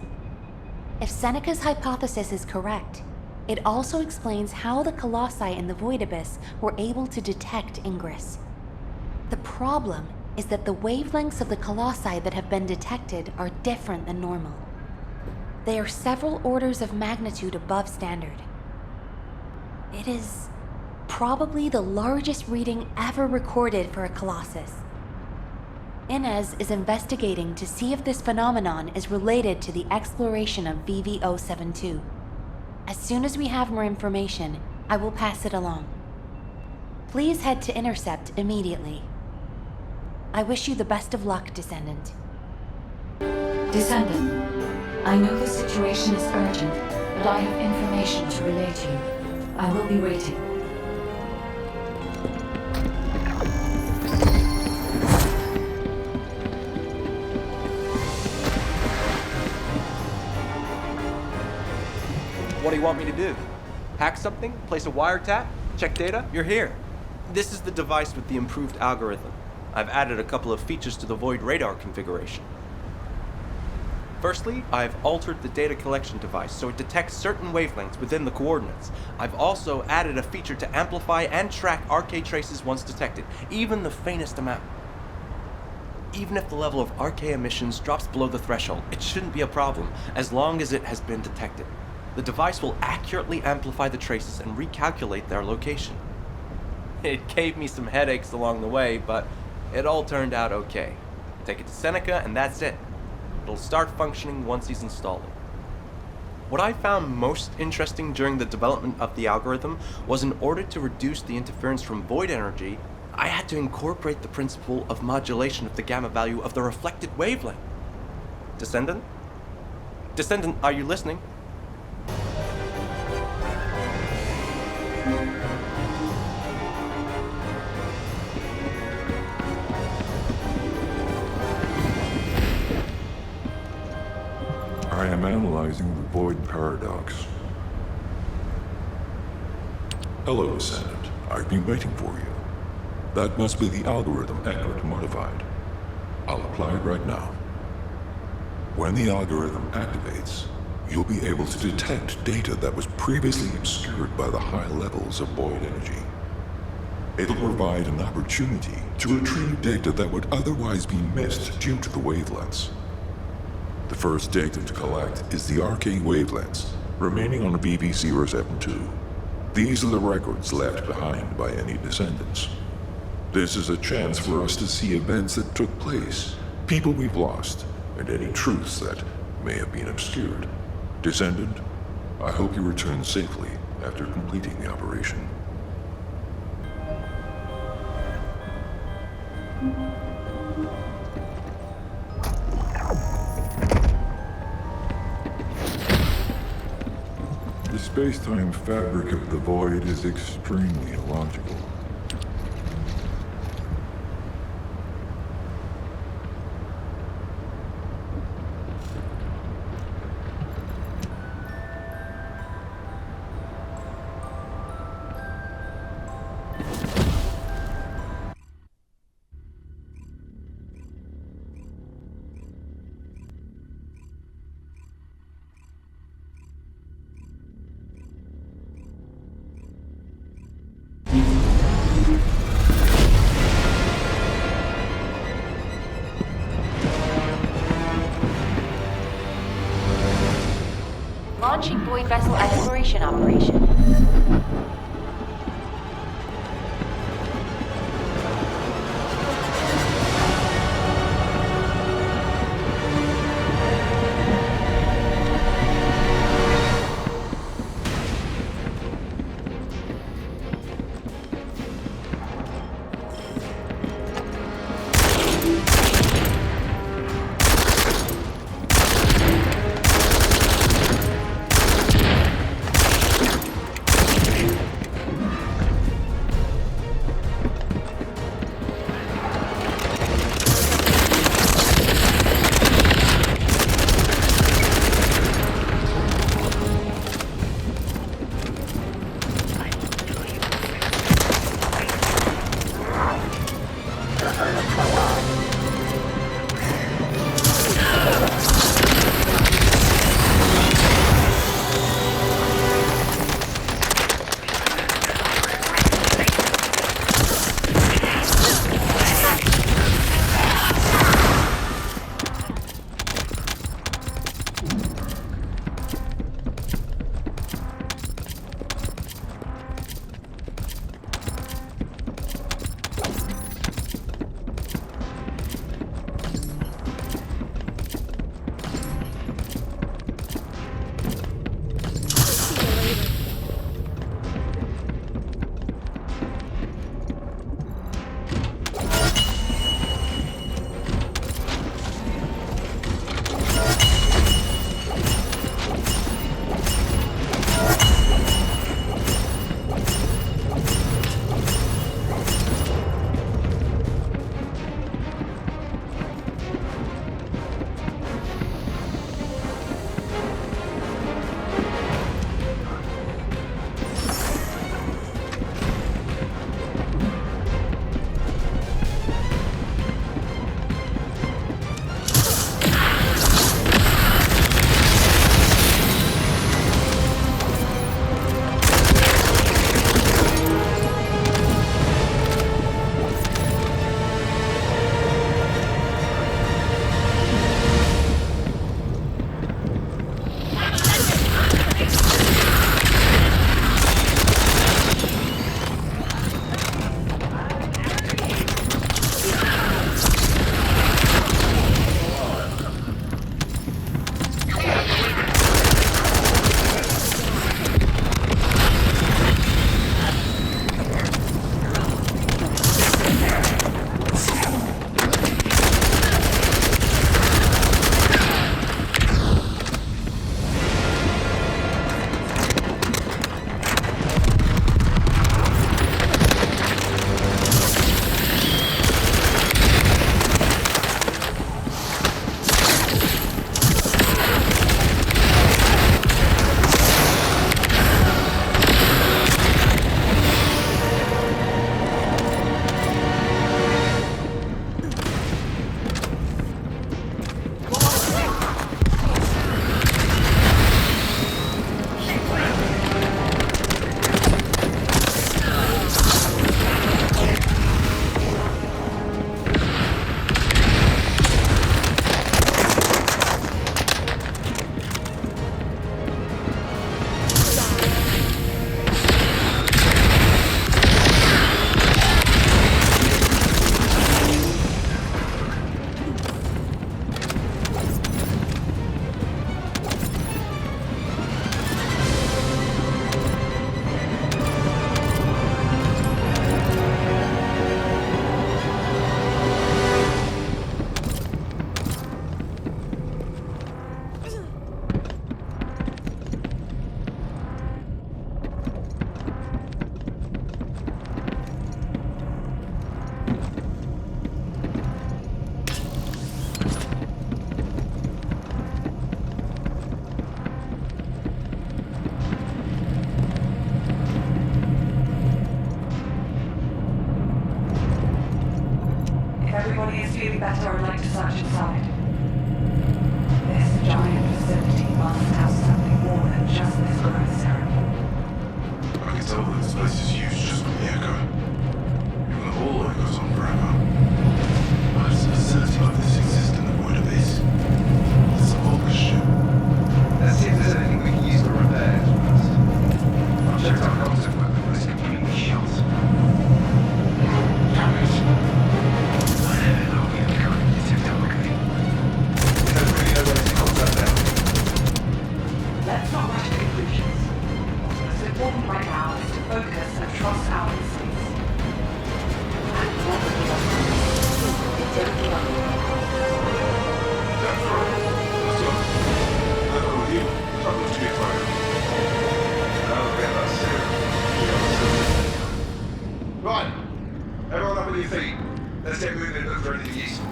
If Seneca's hypothesis is correct, it also explains how the Colossi in the Void Abyss were able to detect Ingress. The problem is that the wavelengths of the Colossi that have been detected are different than normal. They are several orders of magnitude above standard. It is probably the largest reading ever recorded for a Colossus. Ines is investigating to see if this phenomenon is related to the exploration of VV-072. As soon as we have more information, I will pass it along. Please head to Intercept immediately. I wish you the best of luck, Descendant. Descendant, I know the situation is urgent, but I have information to relay to you. I will be waiting. What do you want me to do? Hack something? Place a wiretap? Check data? You're here. This is the device with the improved algorithm. I've added a couple of features to the Void radar configuration. Firstly, I've altered the data collection device so it detects certain wavelengths within the coordinates. I've also added a feature to amplify and track RK traces once detected, even the faintest amount. Even if the level of RK emissions drops below the threshold, it shouldn't be a problem as long as it has been detected. The device will accurately amplify the traces and recalculate their location. It gave me some headaches along the way, but it all turned out okay. Take it to Seneca and that's it. It'll start functioning once he's installed it. What I found most interesting during the development of the algorithm was in order to reduce the interference from void energy, I had to incorporate the principle of modulation of the gamma value of the reflected wavelength. Descendant? Descendant, are you listening? I am analyzing the void paradox. Hello, Descendant. I've been waiting for you. That must be the algorithm Eckert modified. I'll apply it right now. When the algorithm activates, you'll be able to detect data that was previously obscured by the high levels of void energy. It'll provide an opportunity to retrieve data that would otherwise be missed due to the wavelengths. The first data to collect is the RK wavelengths remaining on VV-072. These are the records left behind by any descendants. This is a chance for us to see events that took place, people we've lost, and any truths that may have been obscured. Descendant, I hope you return safely after completing the operation. The space-time fabric of the void is extremely illogical. Launching Void Vessel Exploration Operation. feeling better, I'd like to search inside. This giant facility must have something more than just this growth serum. I can tell that this place is used just for the echo. Even the whole echo goes on forever. Why does a facility like this exist in the void abyss? It's some bogus shit. Let's see if there's anything we can use for repairs first. I've checked our comms equipment, but it's completely shot. Damn it. I never know we have current detect quickly. We don't really know where to contact them. Let's not rush to conclusions. What's most important right now is to focus and trust our instincts. And never give up. Don't give up. That's right. Let's go. I'll go with you. I'll go to your fire. I'll get that serum. Right. Everyone up on your feet. Let's get moving and look for anything useful.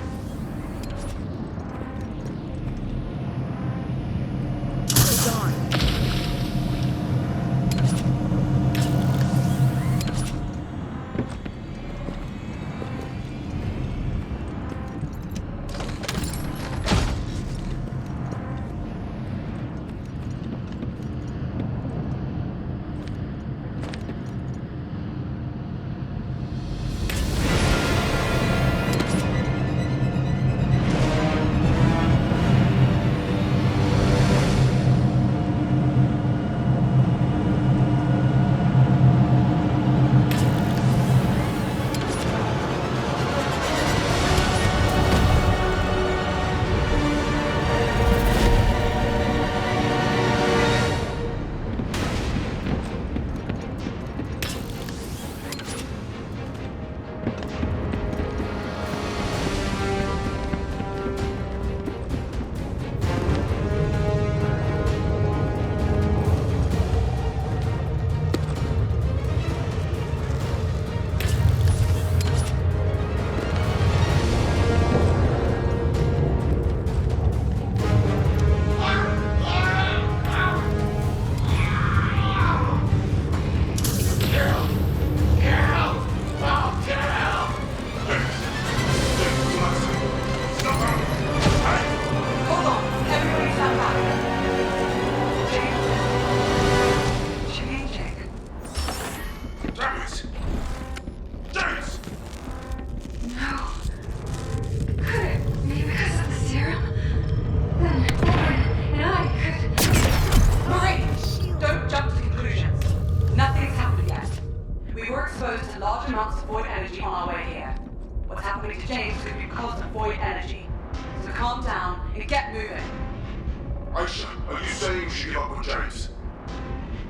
Aisha, are you saying we should give up on James?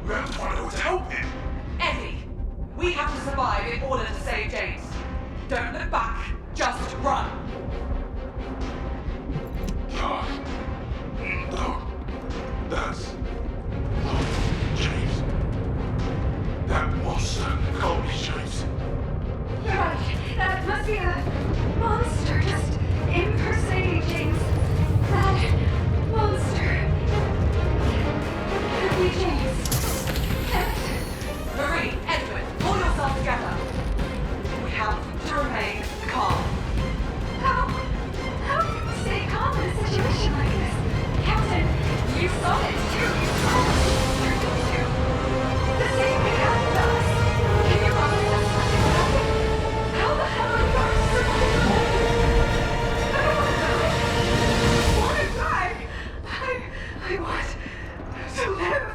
We have to find a way to help him. Eddie, we have to survive in order to save James. Don't look back, just run. God. No. That's not James. That monster can't be James. You're right. That must be a monster just impersonating James. That monster could be James. Marie, Edward, pull yourself together. We have to remain calm. How can we stay calm in a situation like this? Captain, you saw it too. You saw what it turned into. The same thing happened to us. Can you promise us nothing will happen? How the hell are we going to survive? I don't want to die. I want to live.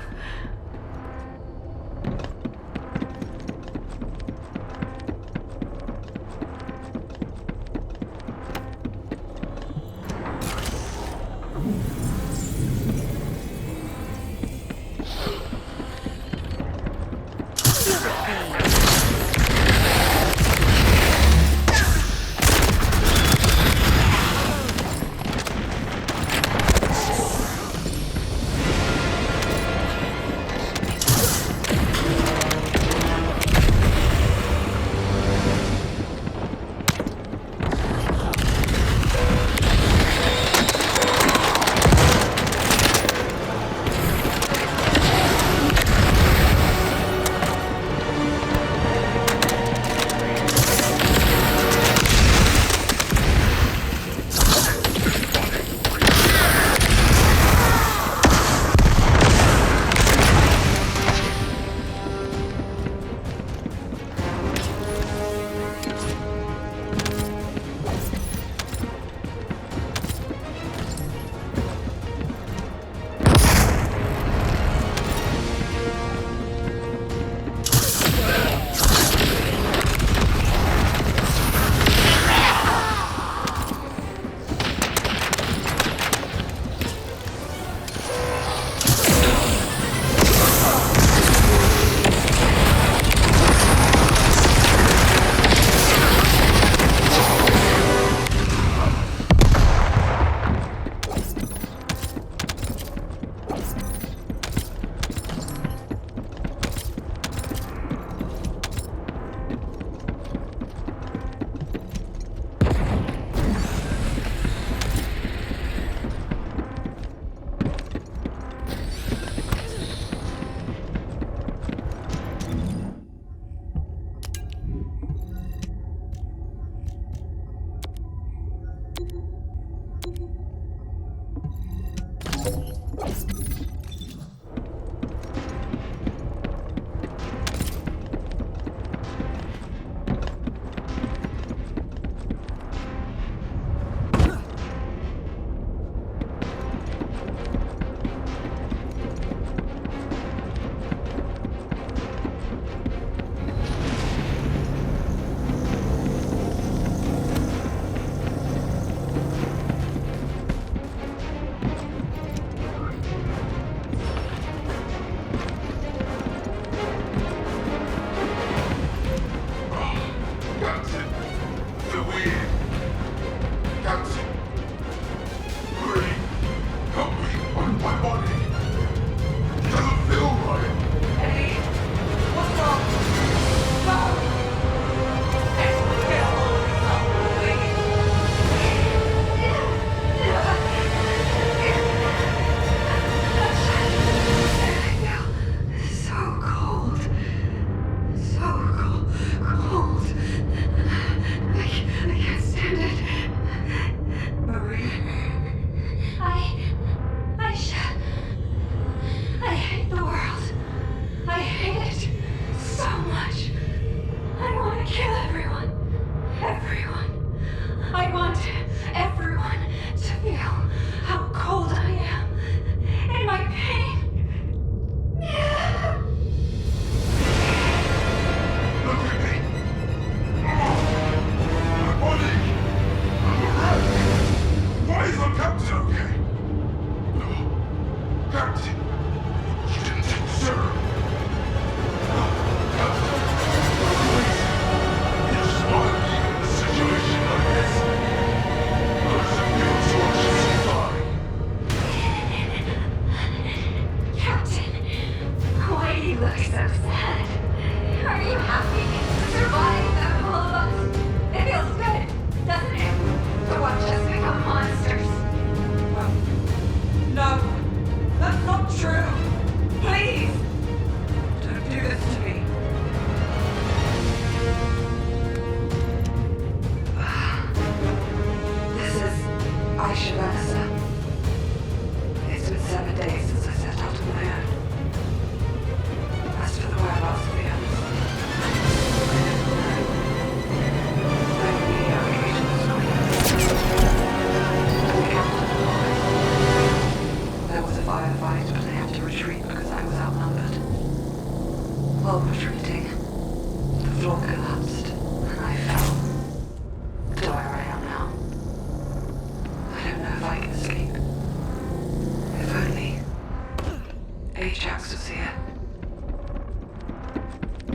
Ajax was here.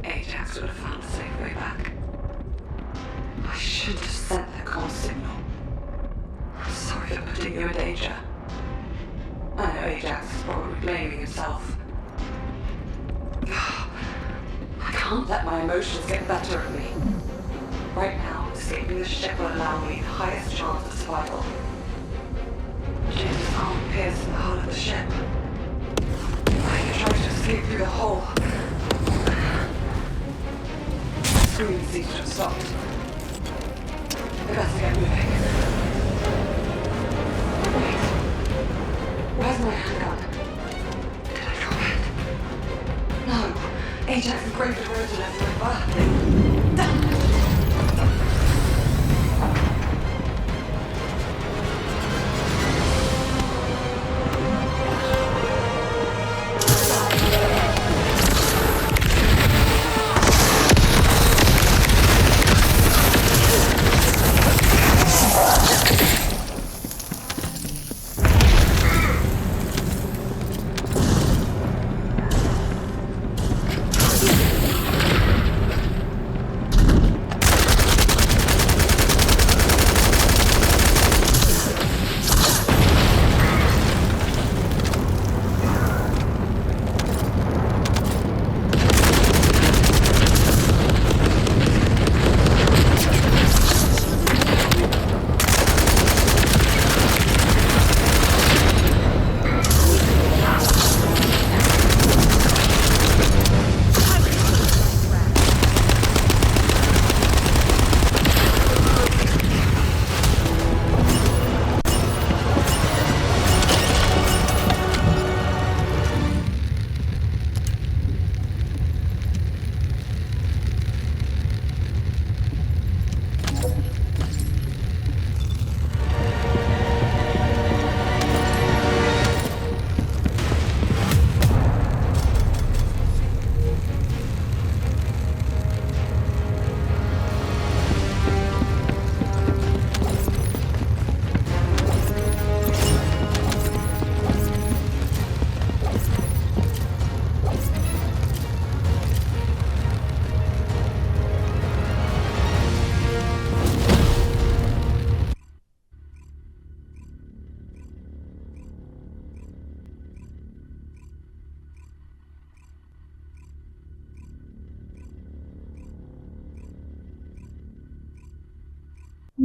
Ajax would have found a safe way back. I should have sent the call signal. I'm sorry for putting you in danger. I know Ajax is probably blaming himself. I can't let my emotions get the better of me. Right now, escaping the ship will allow me the highest chance of survival. James' arm pierced in the hull of the ship. I can try to escape through the hole. Screaming seems to have stopped. I better get moving. Wait. Where's my handgun? Did I drop it? No. Ajax is great at roads and everywhere. Damn it!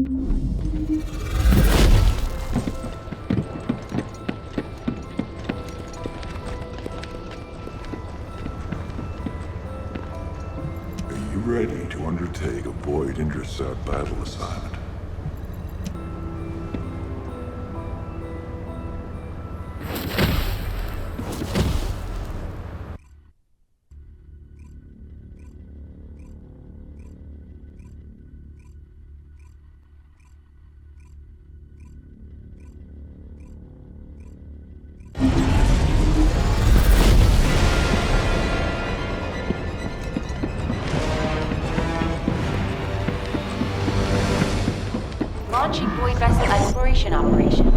Are you ready to undertake a Void Intercept battle assignment? Launching void vessel exploration operation.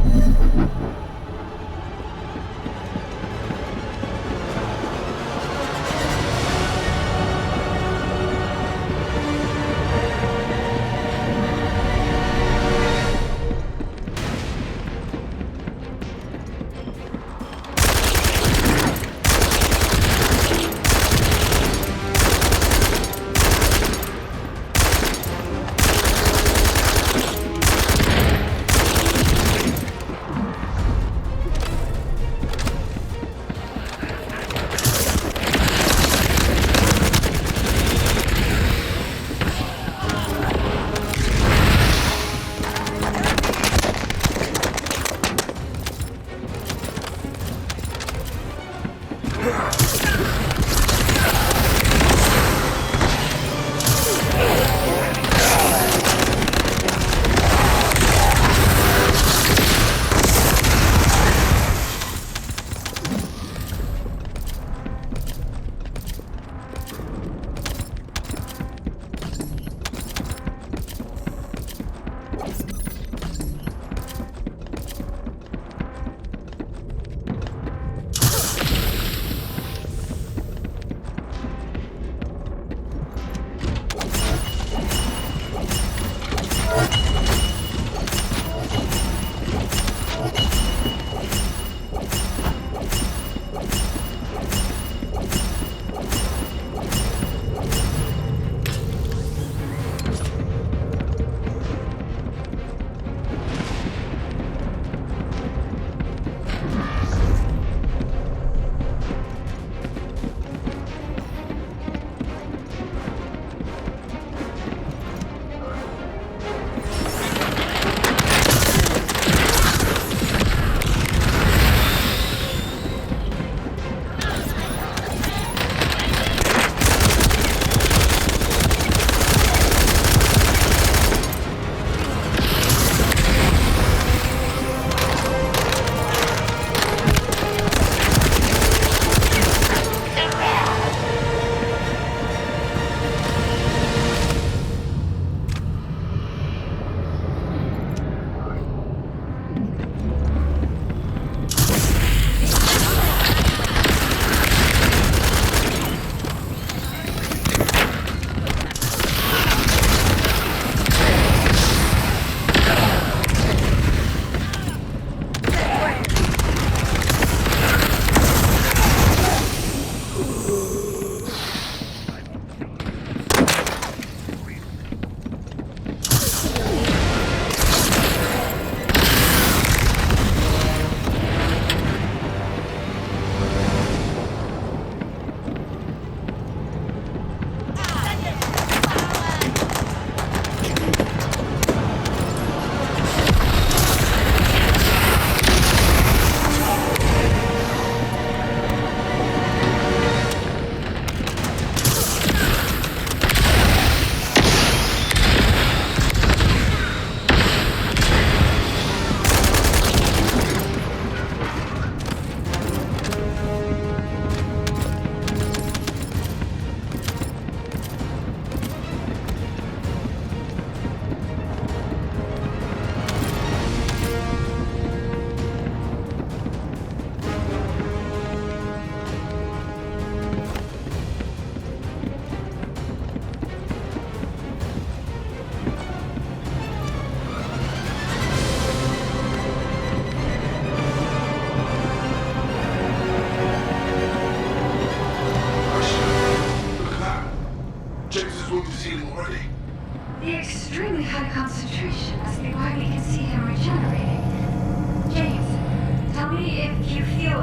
me if you feel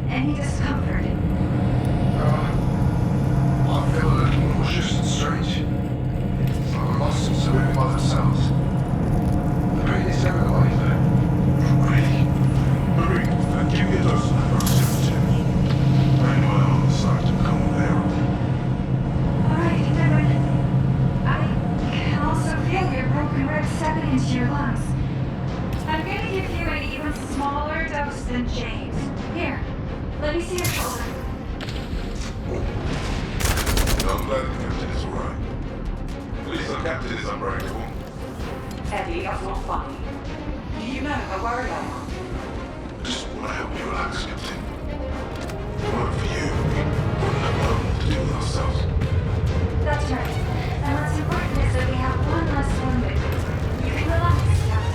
any discomfort. I feel a little nauseous and strange. It's like the muscles are moving by themselves. The pain is going away, though. Not really. Hurry, give me a dose of Intercept. I know my arms start to become unbearable. Alright, Devin. I can also feel your broken ribs seeping into your lungs. I'm gonna give you an even smaller dose than James. Here, let me see your shoulder. I'm glad the captain is alright. At least the captain is unbreakable. Eddie, that's not funny. You know how worried I am. I just want to help you relax, Captain. If it weren't for you, we wouldn't have known what to do with ourselves. That's right. And what's important is that we have one less wounded. You can relax, Captain.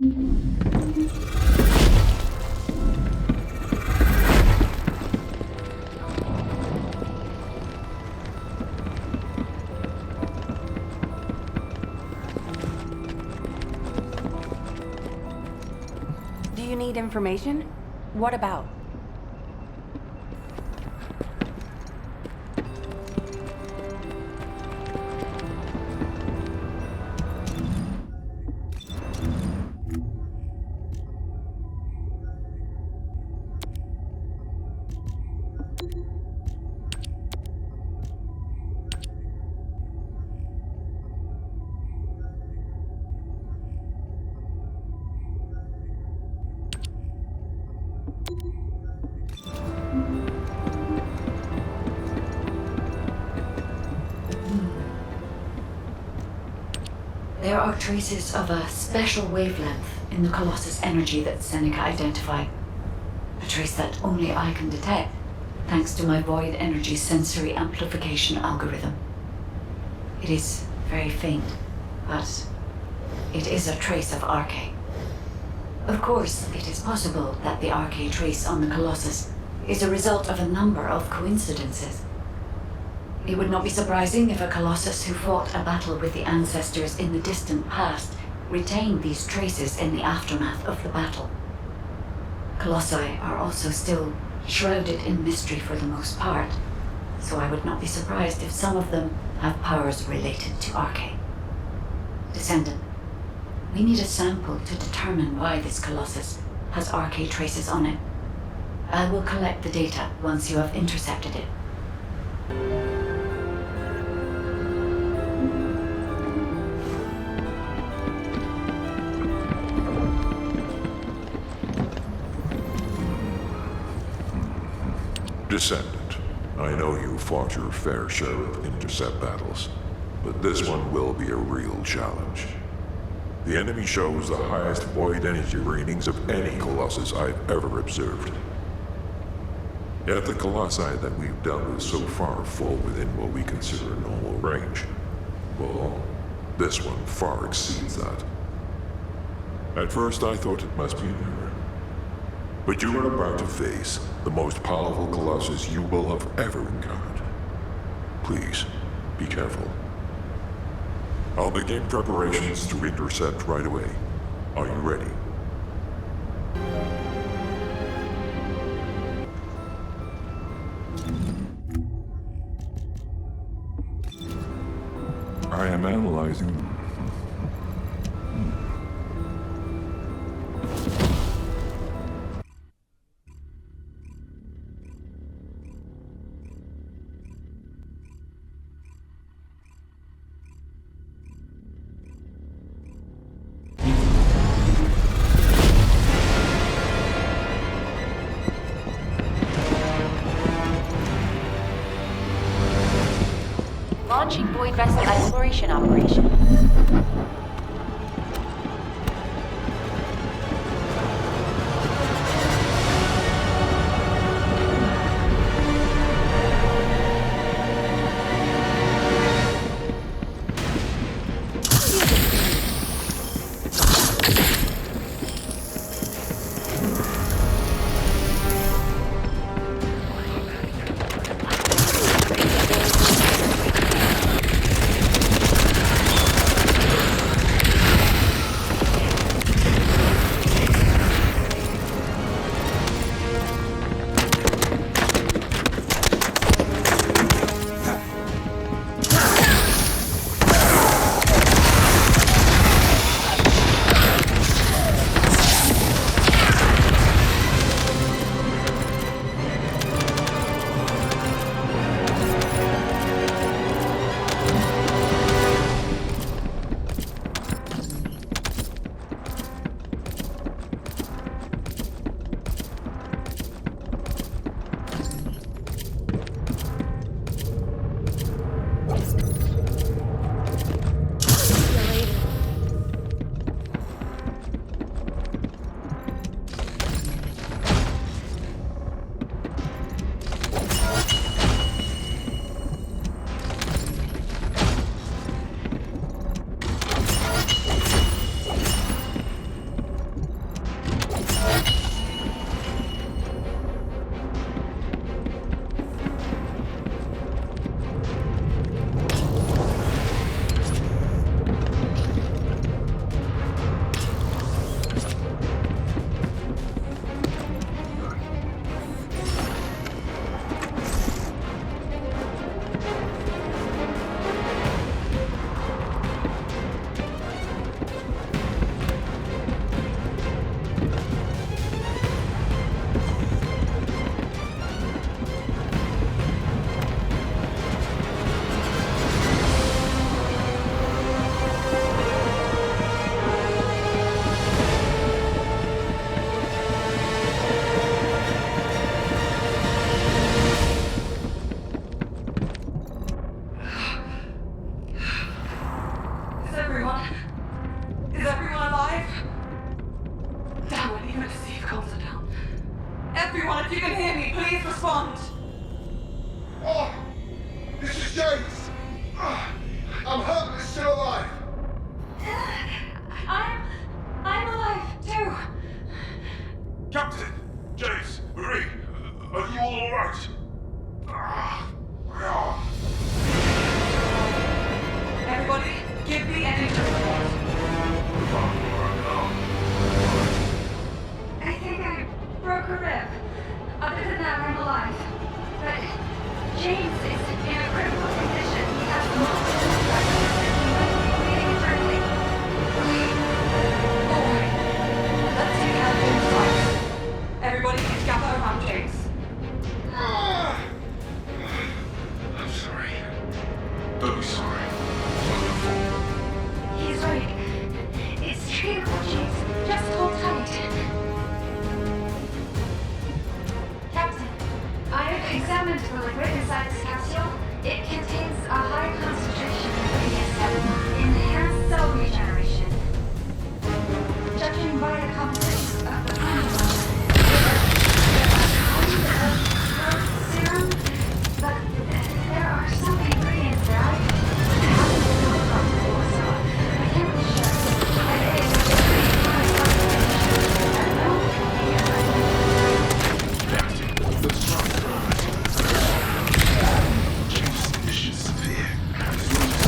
Do you need information? What about? There are traces of a special wavelength in the Colossus energy that Seneca identified. A trace that only I can detect, thanks to my void energy sensory amplification algorithm. It is very faint, but it is a trace of Arche. Of course, it is possible that the Arche trace on the Colossus is a result of a number of coincidences. It would not be surprising if a Colossus who fought a battle with the ancestors in the distant past retained these traces in the aftermath of the battle. Colossi are also still shrouded in mystery for the most part, so I would not be surprised if some of them have powers related to Arche. Descendant, we need a sample to determine why this Colossus has Arche traces on it. I will collect the data once you have intercepted it. Descendant, I know you fought your fair share of Intercept battles, but this one will be a real challenge. The enemy shows the highest void energy readings of any Colossus I've ever observed. Yet the Colossi that we've dealt with so far fall within what we consider a normal range. Well, this one far exceeds that. At first I thought it must be an error. But you are about to face the most powerful Colossus you will have ever encountered. Please, be careful. I'll begin preparations to intercept right away. Are you ready? I am analyzing. Launching void vessel exploration operation. James is in a critical condition. He has multiple fractures and he might be bleeding internally. Alright. Let's take out James' life. Everybody gather around James. I'm sorry. Don't be sorry. He's right. It's treatable, James. Just hold tight. Captain, I have examined the liquid inside this capsule. It contains a high concentration of PS7, enhanced cell regeneration. Judging by the composition of the formula, serum, but there are some ingredients that I haven't come across before, so I can't be sure. It's pretty high concentration. I don't know. Let's try. James' condition is severe. His lungs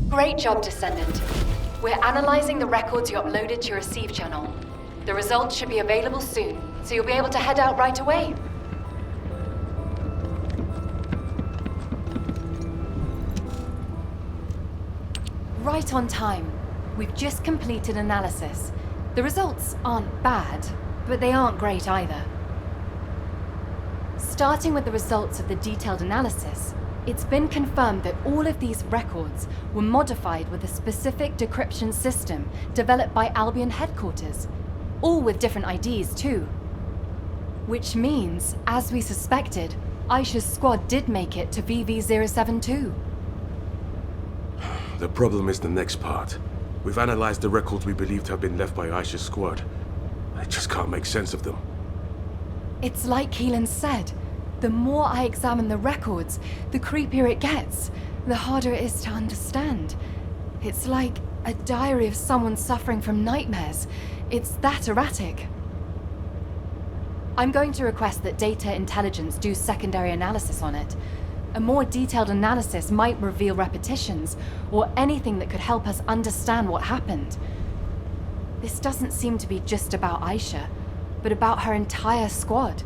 Great job, Descendant. We're analyzing the records you uploaded to your receive channel. The results should be available soon, so you'll be able to head out right away. Right on time. We've just completed analysis. The results aren't bad, but they aren't great either. Starting with the results of the detailed analysis, it's been confirmed that all of these records were modified with a specific decryption system developed by Albion headquarters, all with different IDs too. Which means, as we suspected, Aisha's squad did make it to VV-072. The problem is the next part. We've analyzed the records we believe to have been left by Aisha's squad. I just can't make sense of them. It's like Keelan said. The more I examine the records, the creepier it gets, the harder it is to understand. It's like a diary of someone suffering from nightmares. It's that erratic. I'm going to request that Data Intelligence do secondary analysis on it. A more detailed analysis might reveal repetitions, or anything that could help us understand what happened. This doesn't seem to be just about Aisha, but about her entire squad.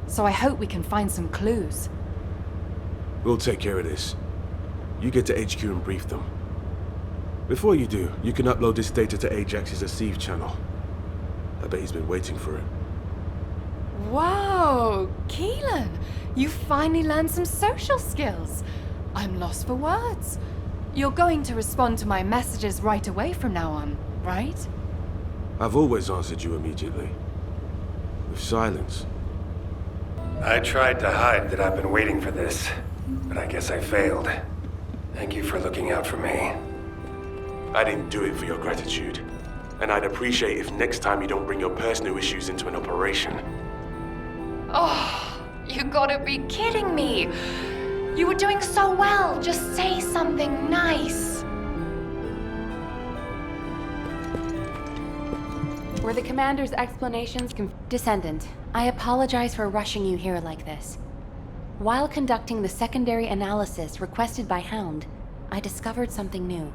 So I hope we can find some clues. We'll take care of this. You get to HQ and brief them. Before you do, you can upload this data to Ajax's receive channel. I bet he's been waiting for it. Whoa, Keelan! You finally learned some social skills. I'm lost for words. You're going to respond to my messages right away from now on, right? I've always answered you immediately. With silence. I tried to hide that I've been waiting for this, but I guess I failed. Thank you for looking out for me. I didn't do it for your gratitude. And I'd appreciate if next time you don't bring your personal issues into an operation. Oh, you gotta be kidding me! You were doing so well, just say something nice! Were the commander's explanations Descendant, I apologize for rushing you here like this. While conducting the secondary analysis requested by H.O.U.N.D, I discovered something new.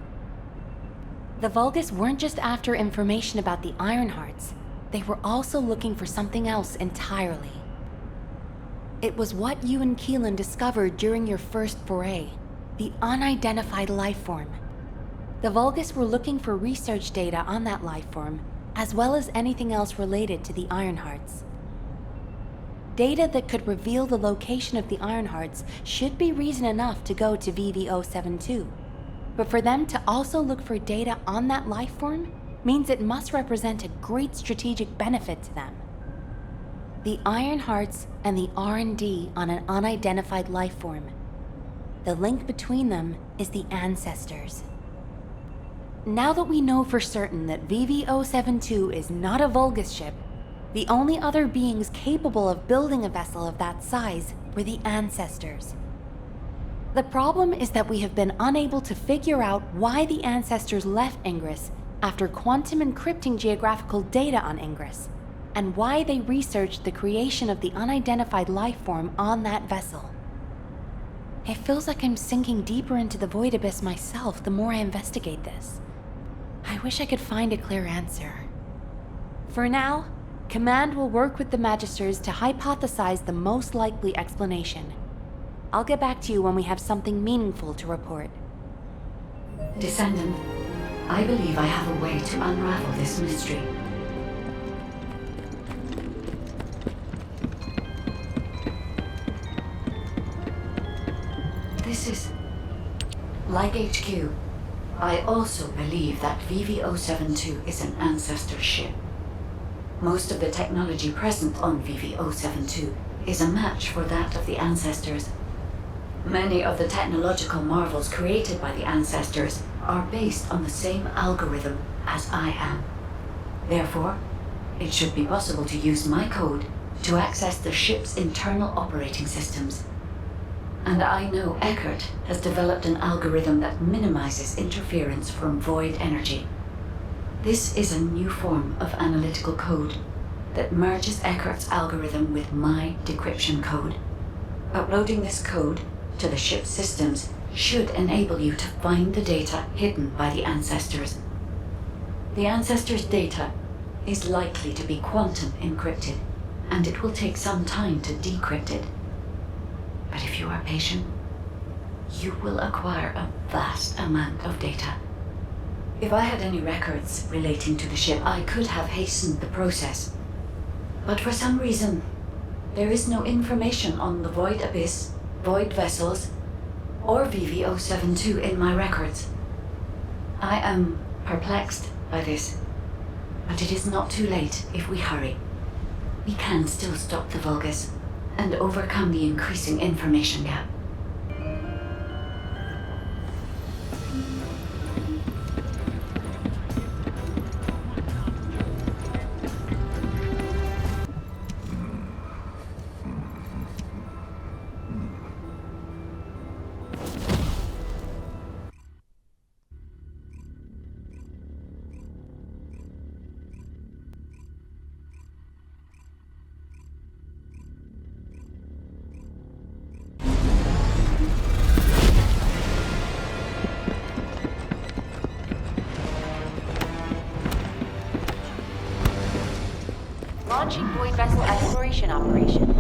The Vulgus weren't just after information about the Ironhearts, they were also looking for something else entirely. It was what you and Keelan discovered during your first foray, the unidentified lifeform. The Vulgus were looking for research data on that lifeform, as well as anything else related to the Ironhearts. Data that could reveal the location of the Ironhearts should be reason enough to go to VV-072. But for them to also look for data on that lifeform means it must represent a great strategic benefit to them. The Ironhearts and the R&D on an unidentified lifeform. The link between them is the Ancestors. Now that we know for certain that VV-072 is not a Vulgus ship, the only other beings capable of building a vessel of that size were the Ancestors. The problem is that we have been unable to figure out why the Ancestors left Ingress after quantum encrypting geographical data on Ingress, and why they researched the creation of the unidentified lifeform on that vessel. It feels like I'm sinking deeper into the void abyss myself the more I investigate this. I wish I could find a clear answer. For now, Command will work with the Magisters to hypothesize the most likely explanation. I'll get back to you when we have something meaningful to report. Descendant, I believe I have a way to unravel this mystery. This is... like HQ, I also believe that VV-072 is an Ancestor ship. Most of the technology present on VV-072 is a match for that of the Ancestors. Many of the technological marvels created by the Ancestors are based on the same algorithm as I am. Therefore, it should be possible to use my code to access the ship's internal operating systems. And I know Eckert has developed an algorithm that minimizes interference from void energy. This is a new form of analytical code that merges Eckert's algorithm with my decryption code. Uploading this code to the ship's systems should enable you to find the data hidden by the Ancestors. The Ancestors' data is likely to be quantum encrypted, and it will take some time to decrypt it. But if you are patient, you will acquire a vast amount of data. If I had any records relating to the ship, I could have hastened the process. But for some reason, there is no information on the Void Abyss, Void Vessels, or VV-072 in my records. I am perplexed by this, but it is not too late if we hurry. We can still stop the Vulgus and overcome the increasing information gap. Launching Void Vessel Exploration Operation.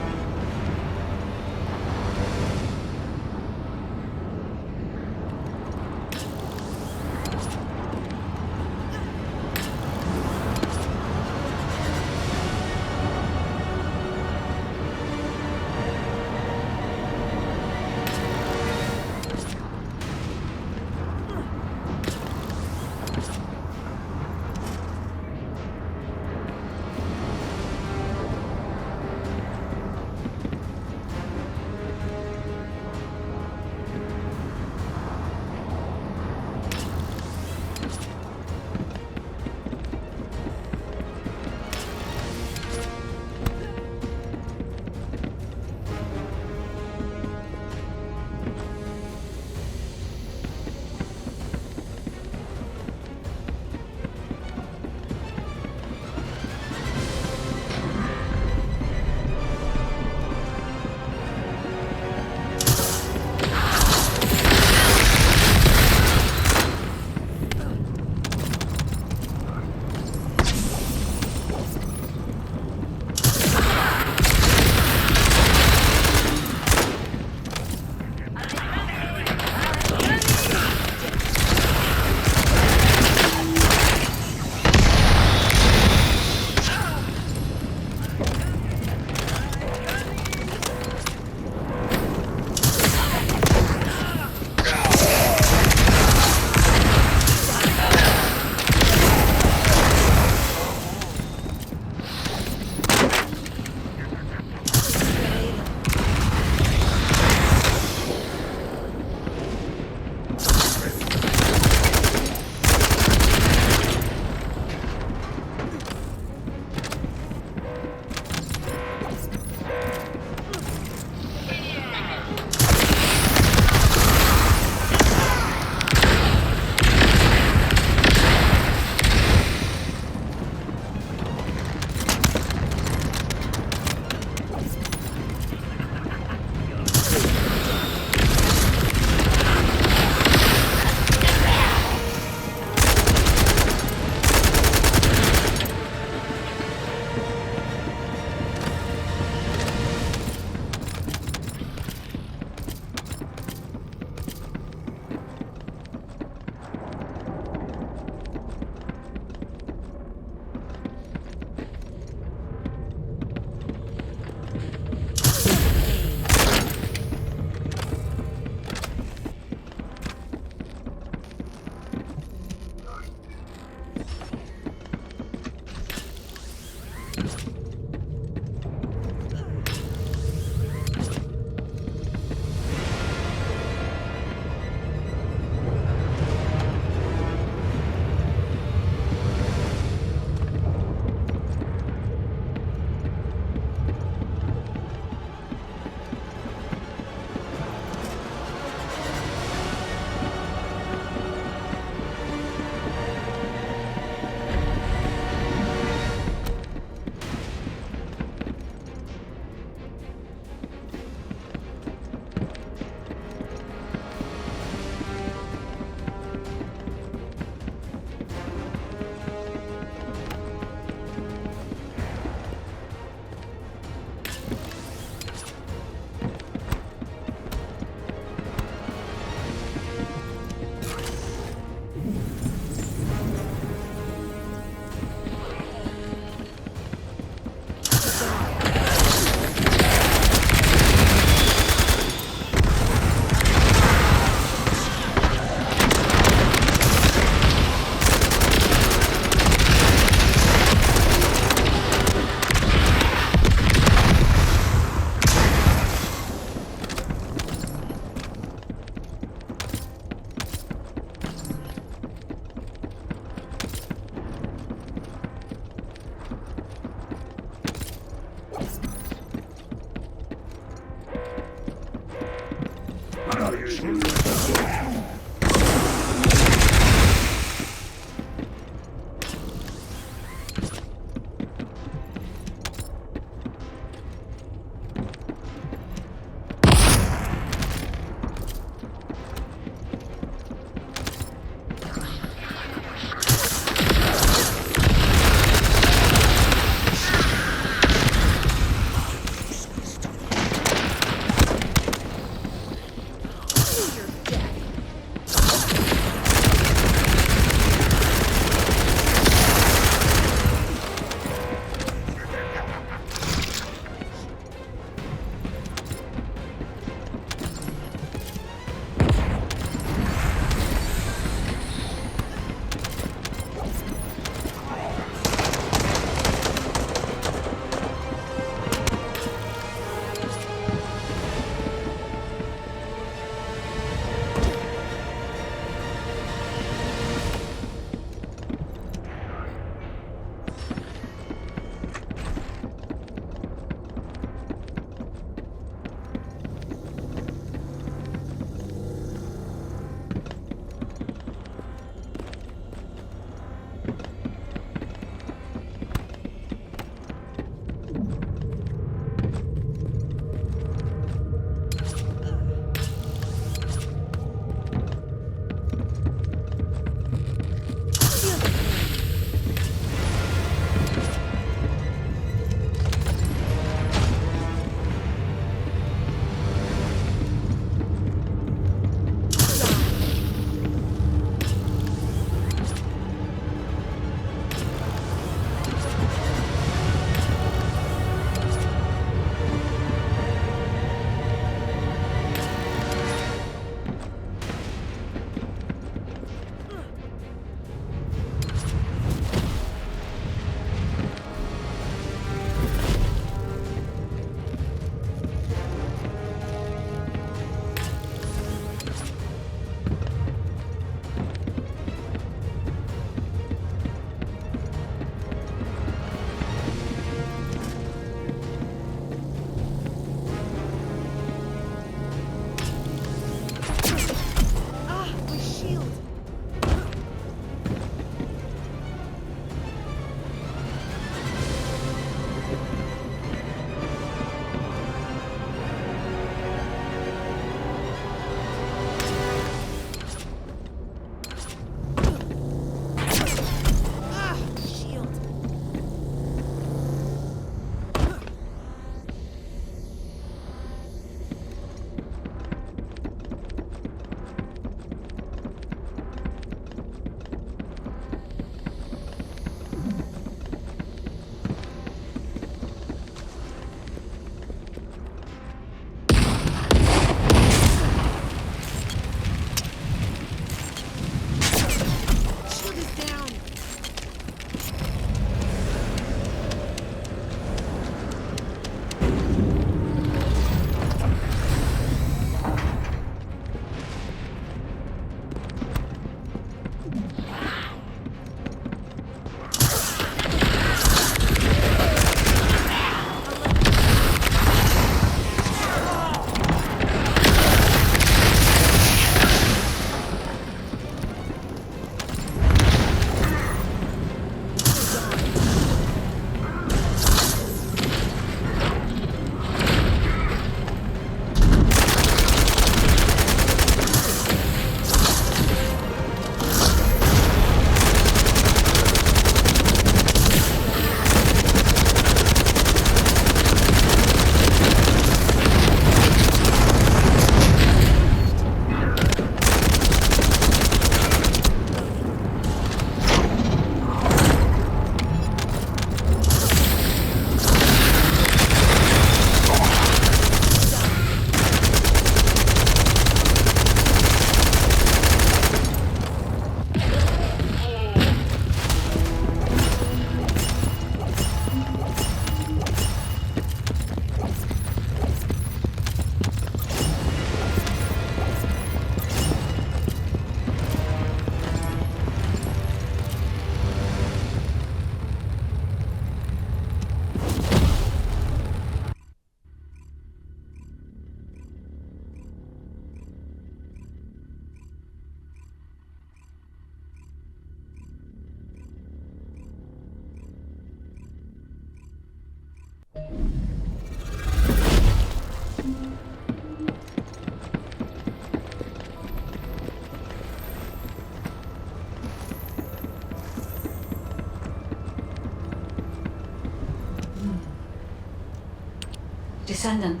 Descendant,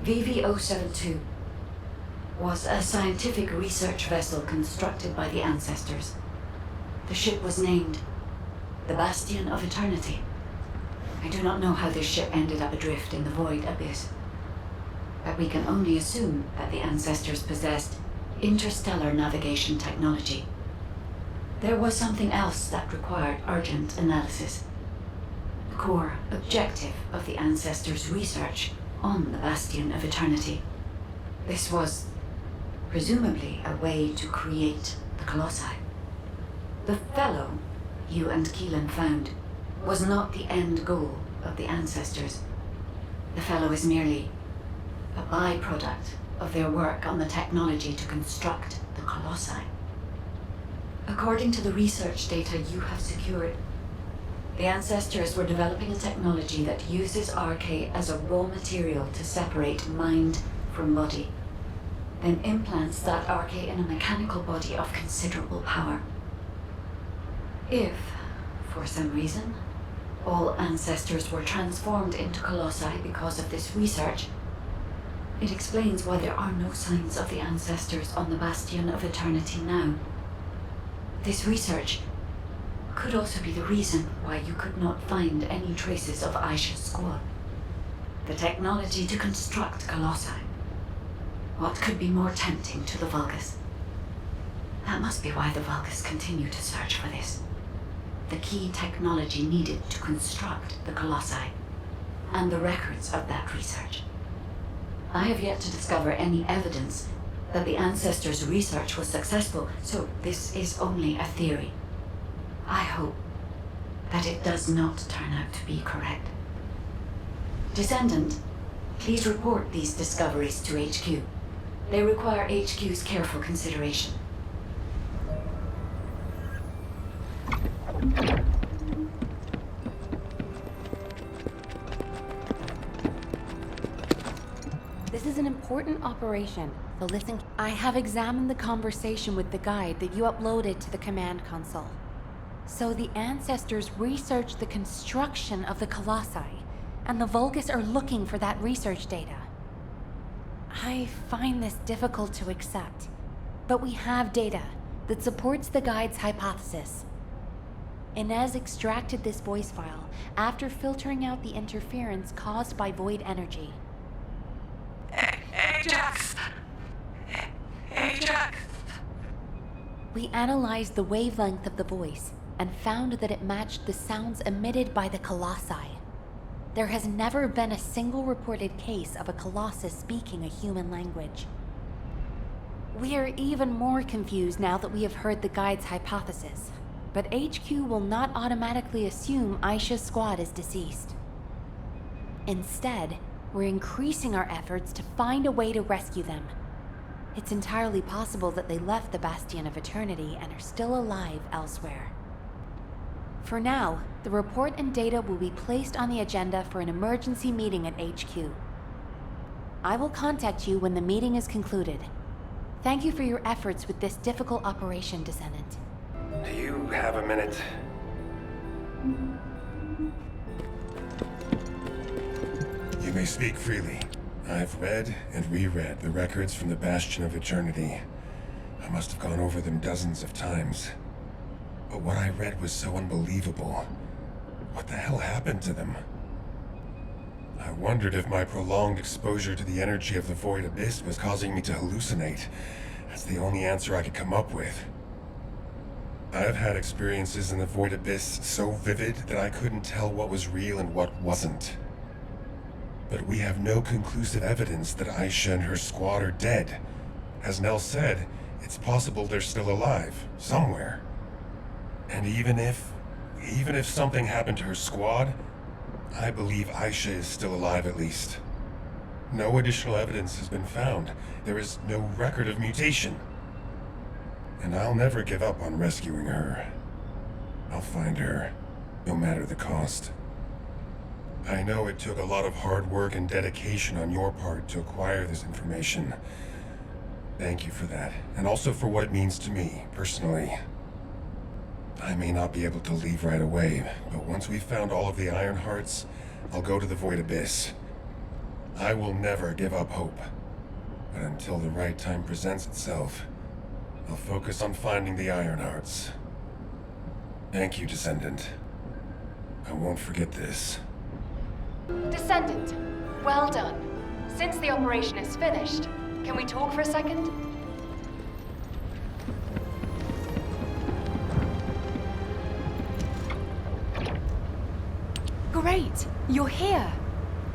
VV-072, was a scientific research vessel constructed by the ancestors. The ship was named the Bastion of Eternity. I do not know how this ship ended up adrift in the void abyss, but we can only assume that the ancestors possessed interstellar navigation technology. There was something else that required urgent analysis. The core objective of the ancestors' research on the Bastion of Eternity. This was presumably a way to create the Colossi. The fellow you and Keelan found was not the end goal of the ancestors. The fellow is merely a byproduct of their work on the technology to construct the Colossi. According to the research data you have secured, the ancestors were developing a technology that uses RK as a raw material to separate mind from body, then implants that RK in a mechanical body of considerable power. If, for some reason, all ancestors were transformed into Colossi because of this research, it explains why there are no signs of the ancestors on the Bastion of Eternity now. This research could also be the reason why you could not find any traces of Aisha's squad. The technology to construct Colossi. What could be more tempting to the Vulgus? That must be why the Vulgus continue to search for this. The key technology needed to construct the Colossi, and the records of that research. I have yet to discover any evidence that the ancestors' research was successful, so this is only a theory. I hope that it does not turn out to be correct. Descendant, please report these discoveries to HQ. They require HQ's careful consideration. This is an important operation, so listen. I have examined the conversation with the guide that you uploaded to the command console. So the ancestors researched the construction of the Colossi, and the Vulgus are looking for that research data. I find this difficult to accept, but we have data that supports the guide's hypothesis. Ines extracted this voice file after filtering out the interference caused by void energy. Ajax! Ajax! We analyzed the wavelength of the voice and found that it matched the sounds emitted by the Colossi. There has never been a single reported case of a Colossus speaking a human language. We are even more confused now that we have heard the guide's hypothesis, but HQ will not automatically assume Aisha's squad is deceased. Instead, we're increasing our efforts to find a way to rescue them. It's entirely possible that they left the Bastion of Eternity and are still alive elsewhere. For now, the report and data will be placed on the agenda for an emergency meeting at HQ. I will contact you when the meeting is concluded. Thank you for your efforts with this difficult operation, Descendant. Do you have a minute? You may speak freely. I've read and reread the records from the Bastion of Eternity. I must have gone over them dozens of times. But what I read was so unbelievable. What the hell happened to them? I wondered if my prolonged exposure to the energy of the Void Abyss was causing me to hallucinate. That's the only answer I could come up with. I've had experiences in the Void Abyss so vivid that I couldn't tell what was real and what wasn't. But we have no conclusive evidence that Aisha and her squad are dead. As Nell said, it's possible they're still alive, somewhere. And even if something happened to her squad, I believe Aisha is still alive at least. No additional evidence has been found. There is no record of mutation. And I'll never give up on rescuing her. I'll find her, no matter the cost. I know it took a lot of hard work and dedication on your part to acquire this information. Thank you for that, and also for what it means to me, personally. I may not be able to leave right away, but once we've found all of the Iron Hearts, I'll go to the Void Abyss. I will never give up hope. But until the right time presents itself, I'll focus on finding the Iron Hearts. Thank you, Descendant. I won't forget this. Descendant, well done. Since the operation is finished, can we talk for a second? Great, you're here.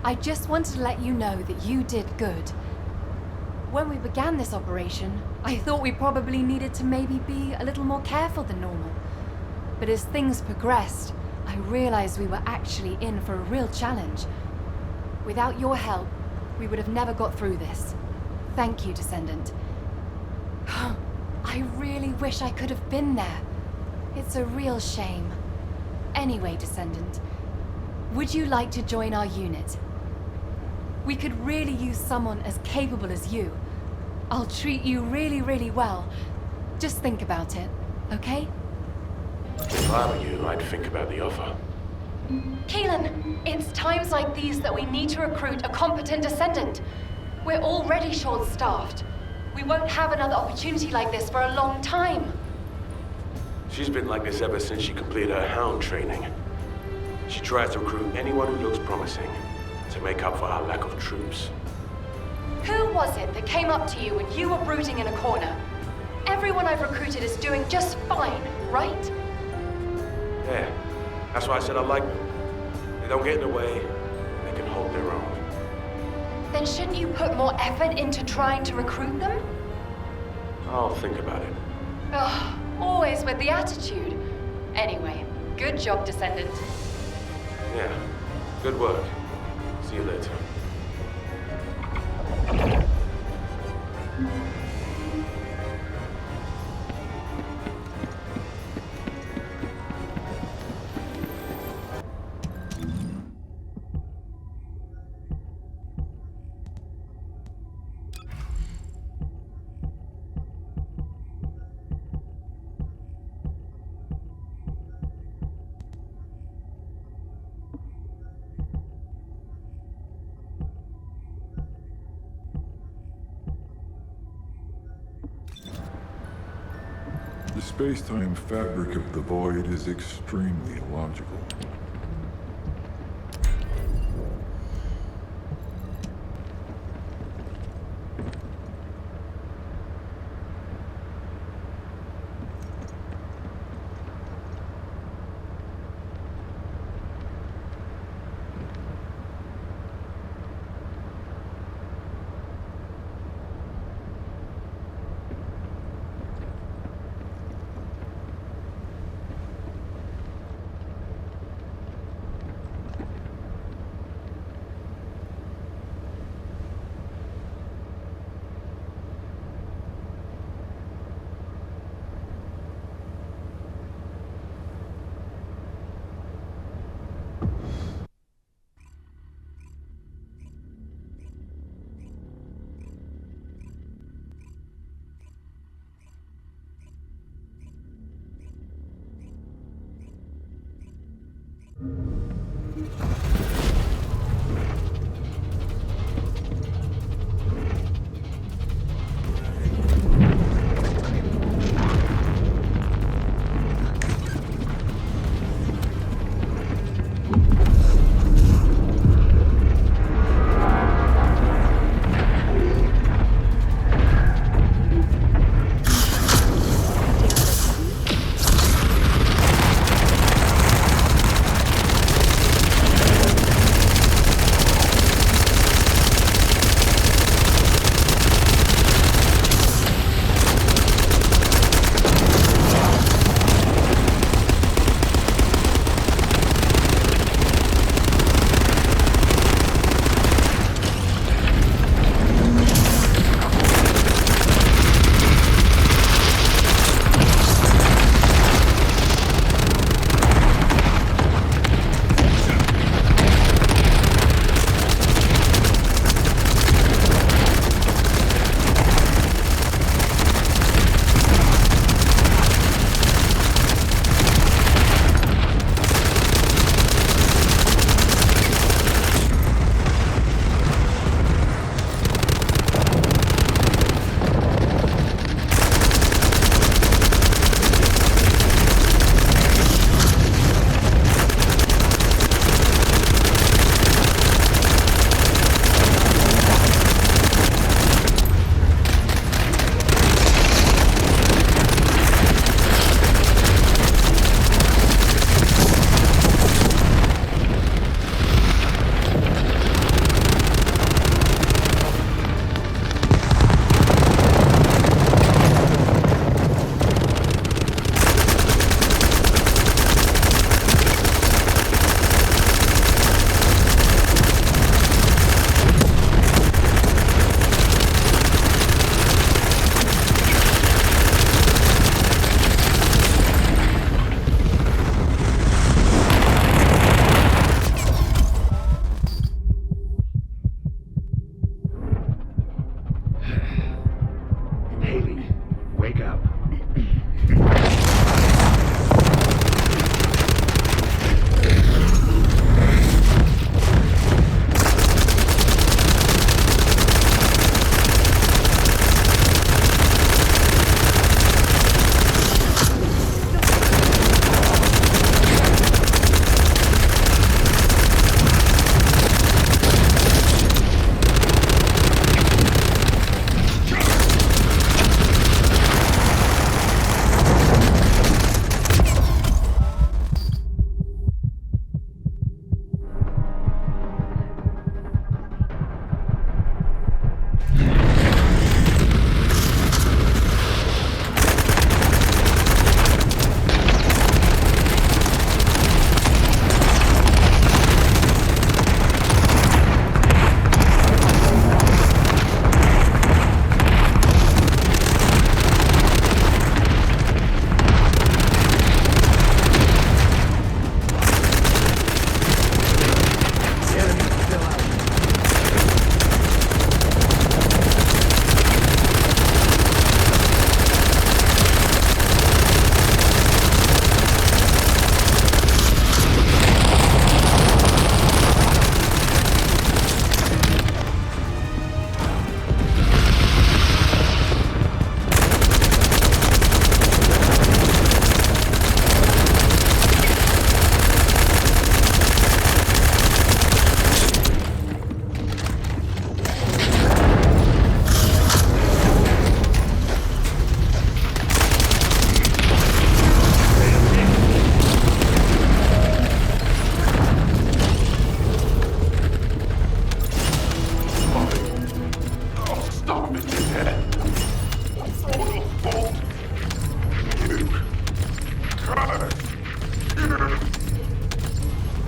I just wanted to let you know that you did good. When we began this operation, I thought we probably needed to maybe be a little more careful than normal. But as things progressed, I realized we were actually in for a real challenge. Without your help, we would have never got through this. Thank you, Descendant. I really wish I could have been there. It's a real shame. Anyway, Descendant, would you like to join our unit? We could really use someone as capable as you. I'll treat you really, really well. Just think about it, okay? If I were you, I'd think about the offer. Keelan, it's times like these that we need to recruit a competent Descendant. We're already short-staffed. We won't have another opportunity like this for a long time. She's been like this ever since she completed her H.O.U.N.D training. She tries to recruit anyone who looks promising to make up for our lack of troops. Who was it that came up to you when you were brooding in a corner? Everyone I've recruited is doing just fine, right? Yeah, that's why I said I like them. They don't get in the way, and they can hold their own. Then shouldn't you put more effort into trying to recruit them? I'll think about it. Ugh, always with the attitude. Anyway, good job, Descendant. Yeah, good work. See you later. The space-time fabric of the Void is extremely illogical.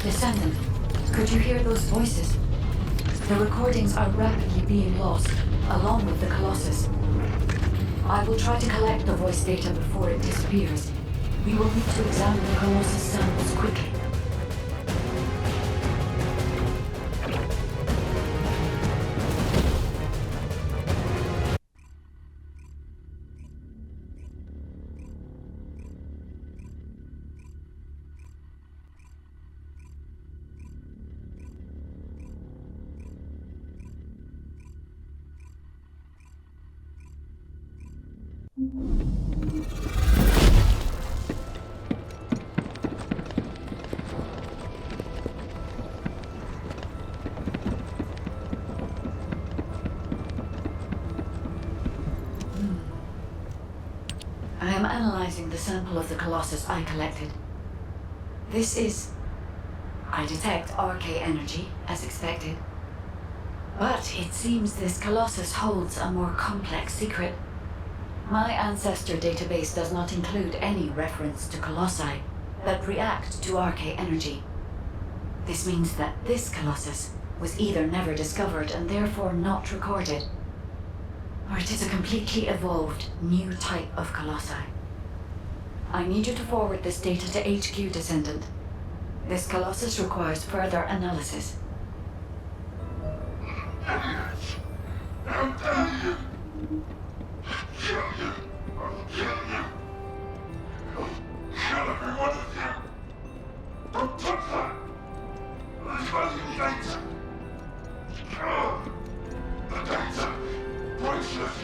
Descendant, could you hear those voices? The recordings are rapidly being lost, along with the Colossus. I will try to collect the voice data before it disappears. We will need to examine the Colossus samples quickly. I am analyzing the sample of the Colossus I collected. I detect RK energy, as expected. But it seems this Colossus holds a more complex secret. My ancestor database does not include any reference to colossi that react to RK energy. This means that this Colossus was either never discovered and therefore not recorded, or it is a completely evolved, new type of colossi. I need you to forward this data to HQ, Descendant. This Colossus requires further analysis. Idiots! How dare you! I'll kill you! I'll kill you! I'll kill every one of you! Don't touch that! There's valuable data! The data! Priceless!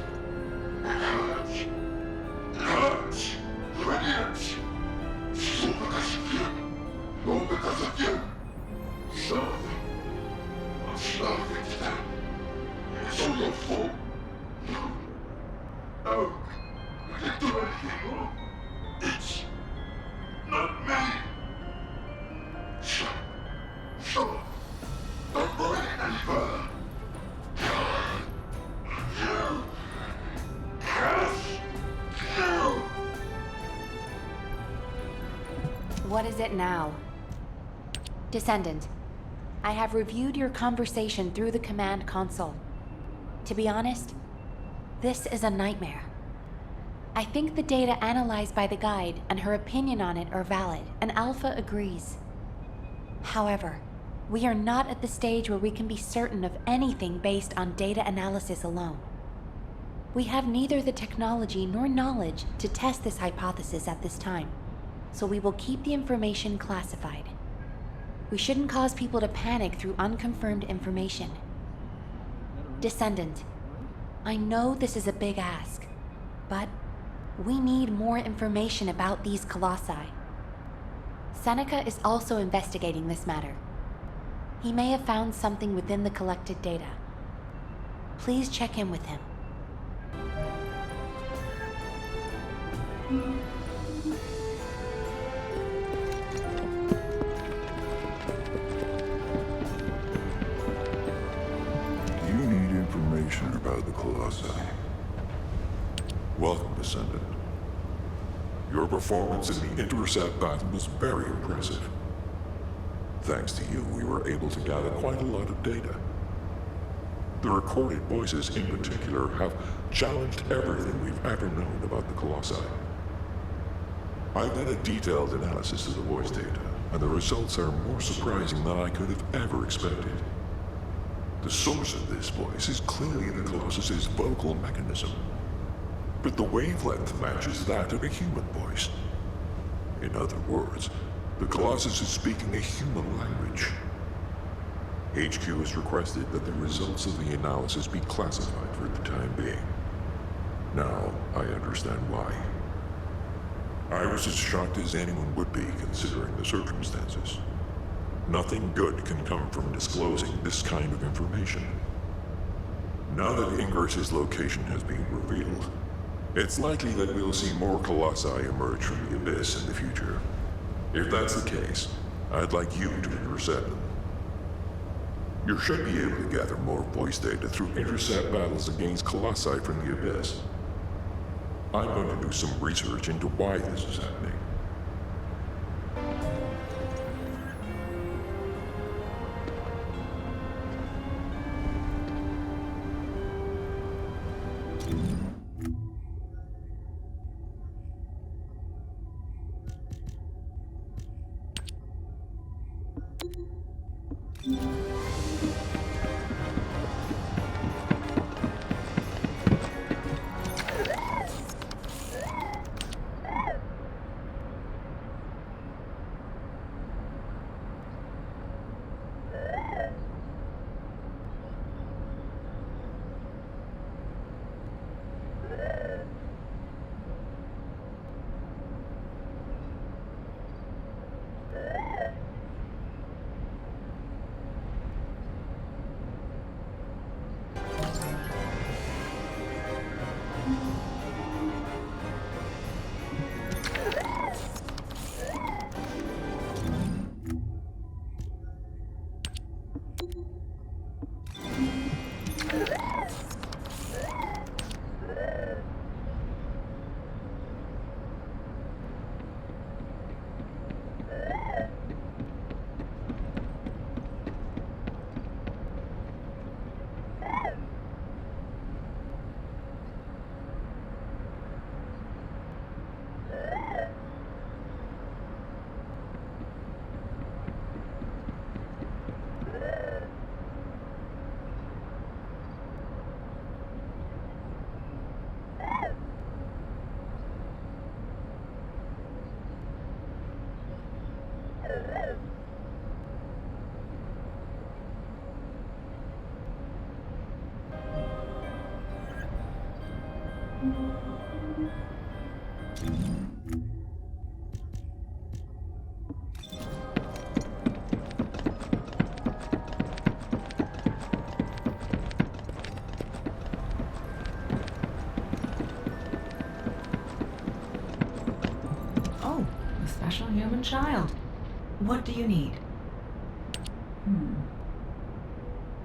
It hurts! You idiots! It's all because of you! All because of you! Starving. I'm starving to death. It's all your fault. No, I didn't do anything wrong. It's not me. Shut up. Don't write it any further. You. Curse. You. What is it now? Descendant, I have reviewed your conversation through the command console. To be honest, this is a nightmare. I think the data analyzed by the guide and her opinion on it are valid, and Alpha agrees. However, we are not at the stage where we can be certain of anything based on data analysis alone. We have neither the technology nor knowledge to test this hypothesis at this time, so we will keep the information classified. We shouldn't cause people to panic through unconfirmed information. Descendant, I know this is a big ask, but we need more information about these colossi. Seneca is also investigating this matter. He may have found something within the collected data. Please check in with him. You need information about the Colossi. Welcome, Descendant. Your performance in the Intercept battle was very impressive. Thanks to you, we were able to gather quite a lot of data. The recorded voices in particular have challenged everything we've ever known about the Colossi. I've done a detailed analysis of the voice data, and the results are more surprising than I could have ever expected. The source of this voice is clearly the Colossus's vocal mechanism, but the wavelength matches that of a human voice. In other words, the Colossus is speaking a human language. HQ has requested that the results of the analysis be classified for the time being. Now, I understand why. I was as shocked as anyone would be considering the circumstances. Nothing good can come from disclosing this kind of information. Now that Ingrid's location has been revealed, it's likely that we'll see more Colossi emerge from the Abyss in the future. If that's the case, I'd like you to intercept them. You should be able to gather more voice data through intercept battles against Colossi from the Abyss. I'm going to do some research into why this is happening. Oh, a special human child. What do you need?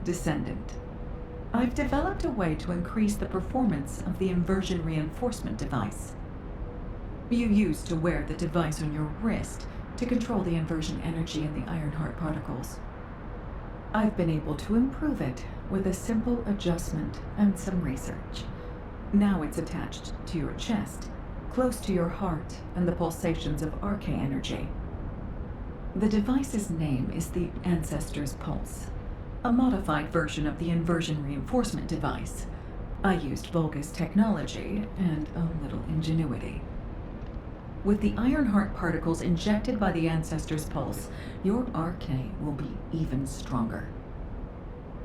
Descendant. I've developed a way to increase the performance of the inversion reinforcement device. You used to wear the device on your wrist to control the inversion energy in the Ironheart particles. I've been able to improve it with a simple adjustment and some research. Now it's attached to your chest, close to your heart and the pulsations of arcane energy. The device's name is the Ancestor's Pulse, a modified version of the inversion reinforcement device. I used Vulgus technology and a little ingenuity. With the Ironheart particles injected by the Ancestor's Pulse, your arcane will be even stronger.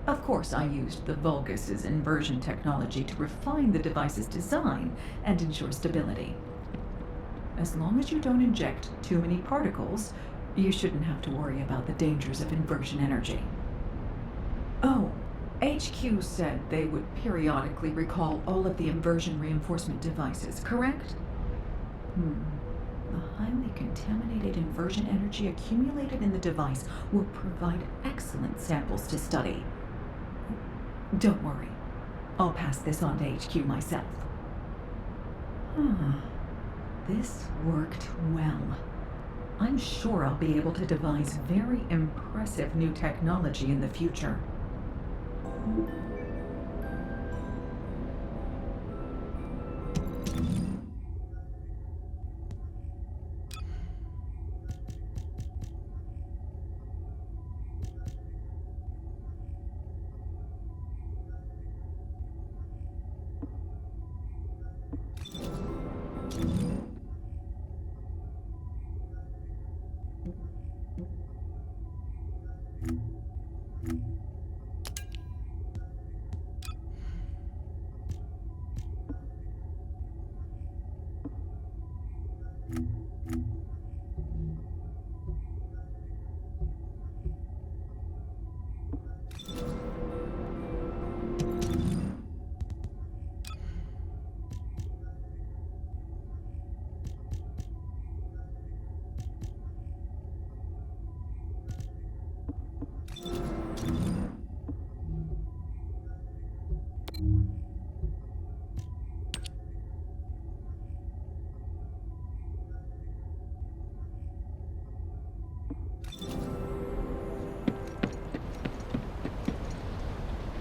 Of course, I used the Vulgus's inversion technology to refine the device's design and ensure stability. As long as you don't inject too many particles, you shouldn't have to worry about the dangers of inversion energy. Oh, HQ said they would periodically recall all of the inversion reinforcement devices, correct? The highly contaminated inversion energy accumulated in the device will provide excellent samples to study. Don't worry. I'll pass this on to HQ myself. This worked well. I'm sure I'll be able to devise very impressive new technology in the future.